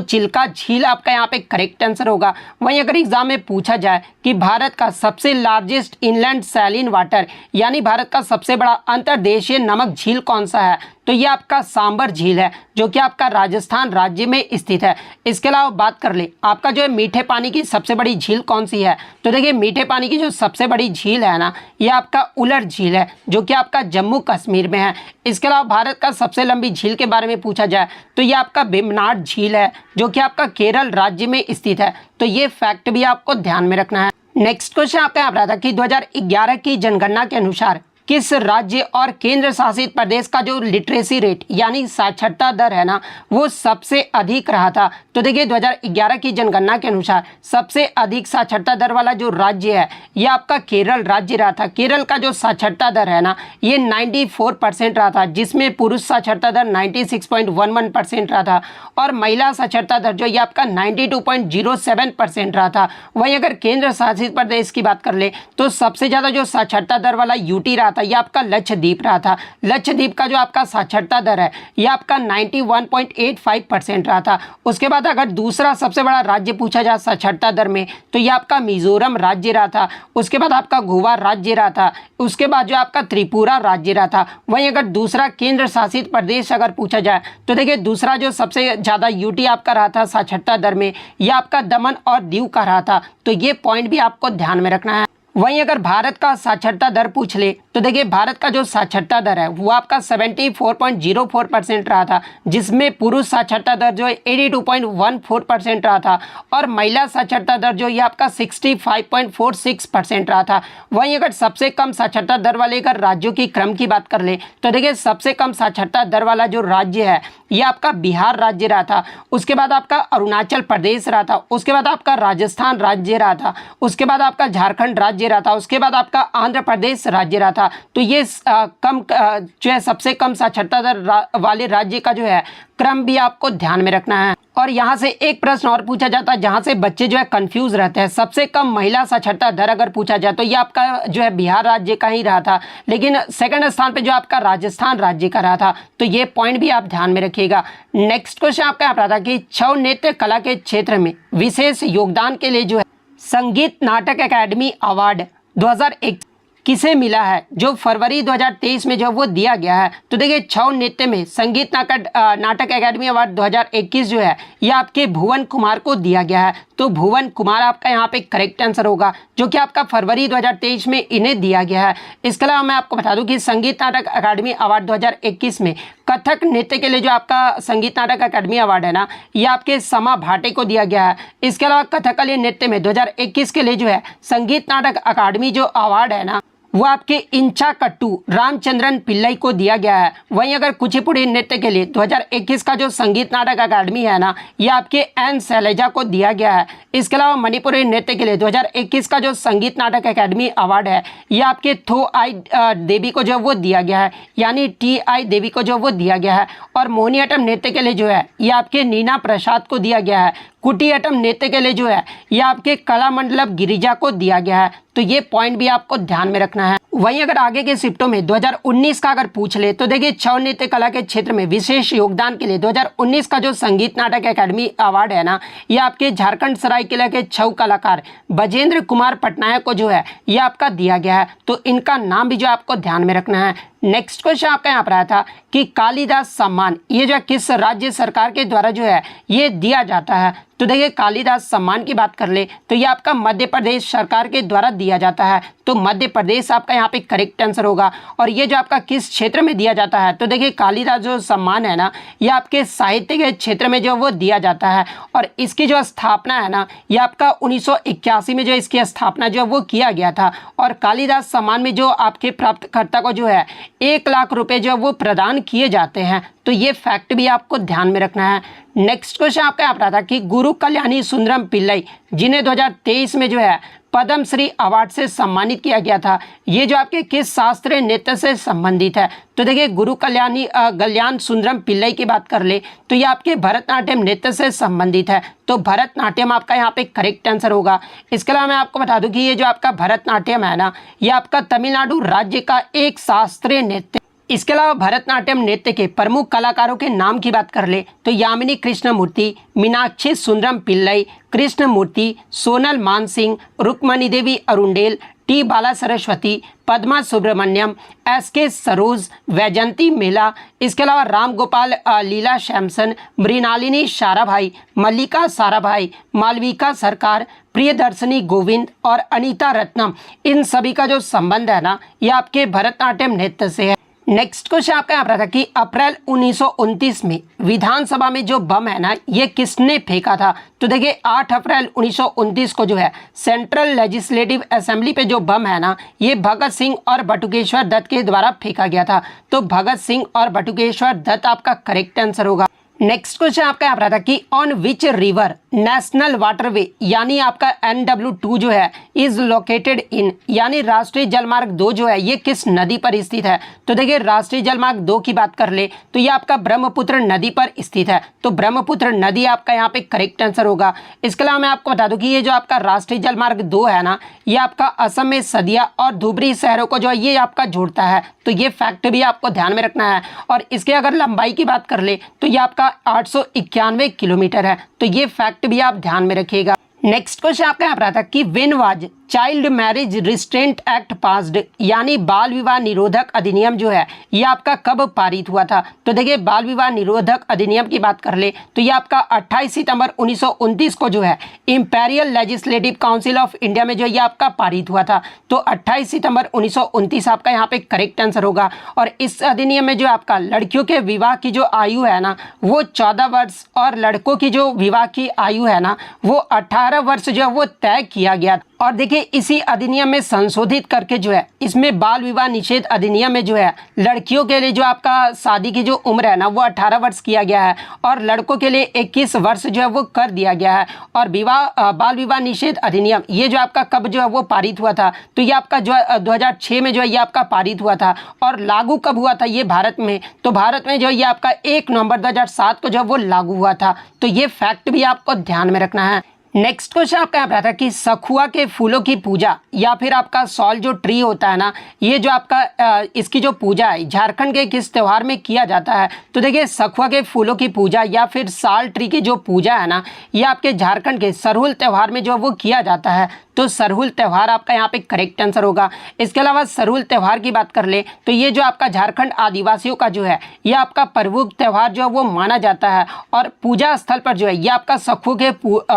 चिल्का झील आपका यहाँ पे करेक्ट आंसर होगा। वहीं अगर एग्जाम में पूछा जाए कि भारत का सबसे लार्जेस्ट इनलैंड सैलिन वाटर, यानी भारत का सबसे बड़ा अंतर्देशीय नमक झील कौन सा है, तो ये आपका सांबर झील है जो कि आपका राजस्थान राज्य में स्थित है। इसके अलावा बात कर ले आपका जो है मीठे पानी की सबसे बड़ी झील कौन सी है, तो देखिए मीठे पानी की जो सबसे बड़ी झील है ना ये आपका उलर झील है जो कि आपका जम्मू कश्मीर में है। इसके अलावा भारत का सबसे लंबी झील के बारे में पूछा जाए तो ये आपका वेम्बनाड झील है जो कि आपका केरल राज्य में स्थित है। तो ये फैक्ट भी आपको ध्यान में रखना है। नेक्स्ट क्वेश्चन आपका यहाँ पर आता है कि 2011 की जनगणना के अनुसार किस राज्य और केंद्र शासित प्रदेश का जो लिटरेसी रेट यानी साक्षरता दर है ना वो सबसे अधिक रहा था। तो देखिए 2011 की जनगणना के अनुसार सबसे अधिक साक्षरता दर वाला जो राज्य है ये आपका केरल राज्य रहा था। केरल का जो साक्षरता दर है ना ये 94% रहा था, जिसमें पुरुष साक्षरता दर 96.11% रहा था और महिला साक्षरता दर जो ये आपका 92.07% रहा था। वहीं अगर केंद्र शासित प्रदेश की बात कर ले तो सबसे ज़्यादा जो साक्षरता दर वाला यूटी रहा था ये आपका लक्षद्वीप रहा था। लक्षद्वीप का जो आपका साक्षरता दर है ये आपका 91.85% रहा था। उसके बाद अगर दूसरा सबसे बड़ा राज्य पूछा जाए साक्षरता दर में तो ये आपका मिजोरम राज्य रहा था। उसके बाद आपका गोवा राज्य रहा था। उसके बाद जो आपका त्रिपुरा राज्य रहा था। वहीं अगर दूसरा केंद्र शासित प्रदेश अगर पूछा जाए तो देखिए दूसरा जो सबसे ज़्यादा यूटी आपका रहा था साक्षरता दर में ये आपका दमन और दीव का रहा था। तो ये पॉइंट भी आपको ध्यान में रखना है। वहीं अगर भारत का साक्षरता दर पूछ ले तो देखिए भारत का जो साक्षरता दर है वो आपका 74.04% रहा था, जिसमें पुरुष साक्षरता दर जो है 82.14% रहा था और महिला साक्षरता दर जो ये आपका 65.46% रहा था। वहीं अगर सबसे कम साक्षरता दर वाले अगर राज्यों की क्रम की बात कर ले तो देखिए सबसे कम साक्षरता दर वाला जो राज्य है ये आपका बिहार राज्य रहा था। उसके बाद आपका अरुणाचल प्रदेश रहा था। उसके बाद आपका राजस्थान राज्य रहा था। उसके बाद आपका झारखंड राज्य रहा था। उसके बाद आपका आंध्र प्रदेश राज्य रहा था। तो ये जो है सबसे कम साक्षरता दर वाले राज्य का जो है क्रम भी आपको ध्यान में रखना है। और यहाँ से एक प्रश्न और पूछा जाता है जहाँ से बच्चे जो है कंफ्यूज रहते हैं। सबसे कम महिला साक्षरता दर अगर पूछा जाए तो ये आपका जो है बिहार राज्य का ही रहा था, लेकिन सेकंड स्थान पे जो आपका राजस्थान राज्य का रहा था। तो ये पॉइंट भी आप ध्यान में रखिएगा। नेक्स्ट क्वेश्चन आपका यहाँ पर था कि छऊ नृत्य कला के क्षेत्र में विशेष योगदान के लिए जो है संगीत नाटक अकादमी अवार्ड 2001 किसे मिला है, जो फरवरी 2023 में जो वो दिया गया है। तो देखिए छऊ नृत्य में संगीत नाटक अकादमी अवार्ड 2021 जो है ये आपके भुवन कुमार को दिया गया है। तो भुवन कुमार आपका यहाँ पे करेक्ट आंसर होगा, जो कि आपका फरवरी 2023 में इन्हें दिया गया है। इसके अलावा मैं आपको बता दूं कि संगीत नाटक अकादमी अवार्ड 2021 में कथक नृत्य के लिए जो आपका संगीत नाटक अकादमी अवार्ड है ना ये आपके समा भाटे को दिया गया है। इसके अलावा कथकली नृत्य में 2021 के लिए जो है संगीत नाटक अकादमी जो अवार्ड है ना वो आपके इंचा कट्टू रामचंद्रन पिल्लई को दिया गया है। वहीं अगर कुचिपुड़ी नृत्य के लिए 2021 का जो संगीत नाटक अकादमी है ना ये आपके एन शैलजा को दिया गया है। इसके अलावा मणिपुरी नृत्य के लिए 2021 का जो संगीत नाटक अकादमी अवार्ड है ये आपके थो आई देवी को जो वो दिया गया है, यानी TI देवी को जो वो दिया गया है। और मोहिनीअट्टम नृत्य के लिए जो है ये आपके नीना प्रसाद को दिया गया है। कुटियाट्टम नृत्य के लिए जो है ये आपके कलामंडलम गिरिजा को दिया गया है। तो ये पॉइंट भी आपको ध्यान में रखना है। वहीं अगर आगे के शिफ्टों में 2019 का अगर पूछ ले तो देखिए छऊ नृत्य कला के क्षेत्र में विशेष योगदान के लिए 2019 का जो संगीत नाटक अकादमी अवार्ड है ना ये आपके झारखंड सरायकेला के छऊ कलाकार बजेंद्र कुमार पटनायक को जो है ये आपका दिया गया है। तो इनका नाम भी जो आपको ध्यान में रखना है। नेक्स्ट क्वेश्चन आपका यहाँ पर आया था कि कालिदास सम्मान ये जो किस राज्य सरकार के द्वारा जो है ये दिया जाता है। तो देखिए कालिदास सम्मान की बात कर ले तो ये आपका मध्य प्रदेश सरकार के द्वारा दिया जाता है। तो मध्य प्रदेश आपका यहाँ पे करेक्ट आंसर होगा। और ये जो आपका किस क्षेत्र में दिया जाता है तो देखिए कालिदास जो सम्मान है ना ये आपके साहित्य के क्षेत्र में जो वो दिया जाता है। और इसकी जो स्थापना है ना ये आपका 1981 में जो इसकी स्थापना जो वो किया गया था। और कालिदास सम्मान में जो आपके प्राप्तकर्ता को जो है 1 लाख रुपए जो वो प्रदान किए जाते हैं। तो ये फैक्ट भी आपको ध्यान में रखना है। नेक्स्ट क्वेश्चन आपका यहाँ पर था कि गुरु कल्याणी सुंदरम पिल्लई जिन्हें 2023 में जो है पद्मश्री अवार्ड से सम्मानित किया गया था ये जो आपके किस शास्त्रीय नृत्य से संबंधित है। तो देखिए गुरु कल्याण सुंदरम पिल्लई की बात कर ले तो ये आपके भरतनाट्यम नृत्य से संबंधित है। तो भरतनाट्यम आपका यहाँ पे करेक्ट आंसर होगा। इसके अलावा मैं आपको बता दूं कि ये जो आपका भरतनाट्यम है ना ये आपका तमिलनाडु राज्य का एक शास्त्रीय नृत्य इसके अलावा भरतनाट्यम नृत्य के प्रमुख कलाकारों के नाम की बात कर ले तो यामिनी कृष्णमूर्ति, मीनाक्षी सुंदरम पिल्लई, कृष्णमूर्ति, सोनल मानसिंह, रुक्मणी देवी अरुंडेल, टी बाला सरस्वती, पद्मा सुब्रमण्यम, एस के सरोज, वैजंती मेला, इसके अलावा राम गोपाल लीला शैमसन, मृणालिनी साराभाई, मल्लिका साराभाई, मालविका सरकार, प्रियदर्शनी गोविंद और अनीता रत्नम, इन सभी का जो संबंध है ना ये आपके भरतनाट्यम नृत्य से है। नेक्स्ट क्वेश्चन आपका यहाँ पर था कि अप्रैल 1929 में विधानसभा में जो बम है ना ये किसने फेंका था। तो देखिए 8 अप्रैल 1929 को जो है सेंट्रल लेजिस्लेटिव असेंबली पे जो बम है ना ये भगत सिंह और बटुकेश्वर दत्त के द्वारा फेंका गया था। तो भगत सिंह और बटुकेश्वर दत्त आपका करेक्ट आंसर होगा। नेक्स्ट क्वेश्चन आपका यहाँ पर था कि on which river national waterway यानी आपका NW2 जो है इज लोकेटेड इन, यानी राष्ट्रीय जलमार्ग 2 जो है ये किस नदी पर स्थित है। तो देखिए राष्ट्रीय जलमार्ग 2 की बात कर ले तो ये आपका ब्रह्मपुत्र नदी पर स्थित है। तो ब्रह्मपुत्र नदी आपका यहाँ पे करेक्ट आंसर होगा। इसके अलावा मैं आपको बता दूं कि ये जो आपका राष्ट्रीय जलमार्ग 2 है ना ये आपका असम में सदिया और धुबरी शहरों को जो है ये आपका जोड़ता है। तो ये फैक्ट भी आपको ध्यान में रखना है। और इसके अगर लंबाई की बात कर ले तो ये आपका 891 किलोमीटर है। तो ये फैक्ट भी आप ध्यान में रखिएगा। नेक्स्ट क्वेश्चन आपका यहाँ पर आता है कि when was child marriage restraint act passed, यानी बाल विवाह निरोधक अधिनियम जो है ये आपका कब पारित हुआ था। तो देखिए बाल विवाह निरोधक अधिनियम की बात कर ले तो ये आपका 28 सितंबर 1929 को जो है imperial legislative council of India में जो ये आपका पारित हुआ था। तो 28 सितंबर 1929 आपका यहाँ पे करेक्ट आंसर होगा। और इस अधिनियम में जो आपका लड़कियों के विवाह की जो आयु है ना वो 14 वर्ष और लड़कों की जो विवाह की आयु है ना वो 18 वर्ष जो है वो तय किया गया। और देखिए इसी अधिनियम में संशोधित करके जो है इसमें बाल विवाह निषेध अधिनियम में जो है लड़कियों के लिए जो आपका शादी की जो उम्र है ना वो 18 वर्ष किया गया है और लड़कों के लिए 21 वर्ष जो है वो कर दिया गया है। और बाल विवाह निषेध अधिनियम ये जो आपका कब जो है वो पारित हुआ था। तो ये आपका जो 2006 में जो है ये आपका पारित हुआ था। और लागू कब हुआ था ये भारत में, तो भारत में जो है ये आपका 1 नवंबर 2007 को जो है वो लागू हुआ था। तो ये फैक्ट भी आपको ध्यान में रखना है। नेक्स्ट क्वेश्चन आपका यहाँ पर आता है कि सखुआ के फूलों की पूजा या फिर आपका सॉल जो ट्री होता है ना ये जो आपका इसकी जो पूजा है झारखंड के किस त्यौहार में किया जाता है। तो देखिए सखुआ के फूलों की पूजा या फिर साल ट्री की जो पूजा है ना ये आपके झारखंड के सरहुल त्यौहार में जो वो किया जाता है। तो सरहुल त्यौहार आपका यहाँ पे करेक्ट आंसर होगा। इसके अलावा सरहुल त्यौहार की बात कर ले तो ये जो आपका झारखंड आदिवासियों का जो है ये आपका प्रमुख त्यौहार जो है वो माना जाता है। और पूजा स्थल पर जो है ये आपका सखुओं के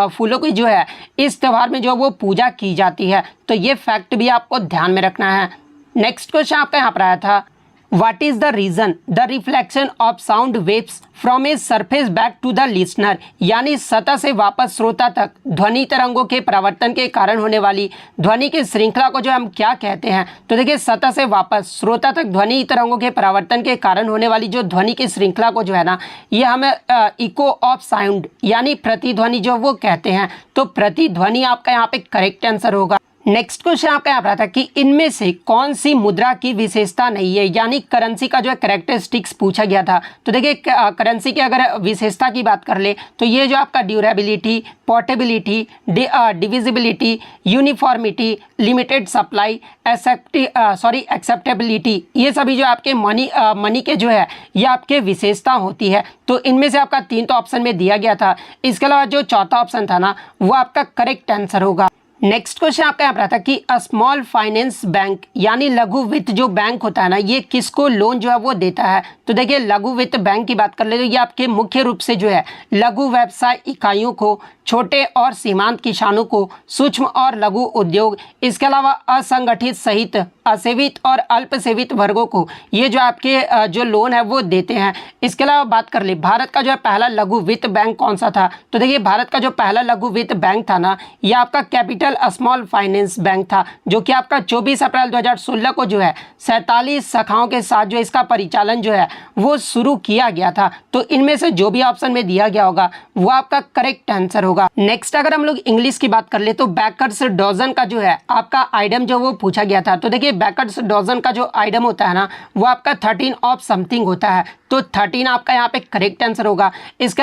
फूलों की जो है इस त्यौहार में जो वो पूजा की जाती है। तो ये फैक्ट भी आपको ध्यान में रखना है। नेक्स्ट क्वेश्चन आपका यहाँ पर आया था What is the reason the reflection of sound waves from a surface back to the listener, यानी सतह से वापस श्रोता तक ध्वनि तरंगों के प्रवर्तन के कारण होने वाली ध्वनि की श्रृंखला को जो हम क्या कहते हैं। तो देखिए सतह से वापस श्रोता तक ध्वनि तरंगों के प्रवर्तन के कारण होने वाली जो ध्वनि की श्रृंखला को जो है ना ये हमें इको ऑफ साउंड यानी प्रतिध्वनि जो वो कहते हैं। तो प्रतिध्वनि आपका यहाँ पे करेक्ट आंसर होगा। नेक्स्ट क्वेश्चन आपका यहाँ पर आता है कि इनमें से कौन सी मुद्रा की विशेषता नहीं है, यानी करेंसी का जो है कैरेक्टरिस्टिक्स पूछा गया था। तो देखिए करेंसी की अगर विशेषता की बात कर ले तो ये जो आपका durability, portability, divisibility, uniformity, limited supply, acceptability, ये सभी जो आपके मनी के जो है ये आपके विशेषता होती है। तो इनमें से आपका 3 तो ऑप्शन में दिया गया था। इसके अलावा जो चौथा ऑप्शन था ना वो आपका करेक्ट आंसर होगा। नेक्स्ट क्वेश्चन आपका यहाँ पर आता है कि स्मॉल फाइनेंस बैंक यानी लघु वित्त जो बैंक होता है ना ये किसको लोन जो है वो देता है। तो देखिए लघु वित्त बैंक की बात कर ले तो ये आपके मुख्य रूप से जो है लघु व्यवसाय इकाइयों को, छोटे और सीमांत किसानों को, सूक्ष्म और लघु उद्योग, इसके अलावा असंगठित सहित असेवित और अल्पसेवित वर्गों को ये जो आपके जो लोन है वो देते हैं। इसके अलावा बात कर ले भारत का जो है पहला लघु वित्त बैंक कौन सा था। तो देखिए भारत का जो पहला लघु वित्त बैंक था ना ये आपका कैपिटल स्मॉल फाइनेंस बैंक था जो कि आपका 24 अप्रैल 2016 को जो है 47 शाखाओं के साथ जो इसका परिचालन जो है वो शुरू किया गया था। तो इनमें से जो भी ऑप्शन में दिया गया होगा वो आपका करेक्ट आंसर होगा। नेक्स्ट अगर हम लोग इंग्लिश की बात कर ले तो बेकर्स डजन का जो है आपका आइटम जो वो पूछा गया था। तो देखिए बेकर्स डजन का जो आइटम होता है ना वो आपका 13 ऑफ समथिंग होता है। तो 13 आपका यहाँ पे करेक्ट आंसर होगा। इसके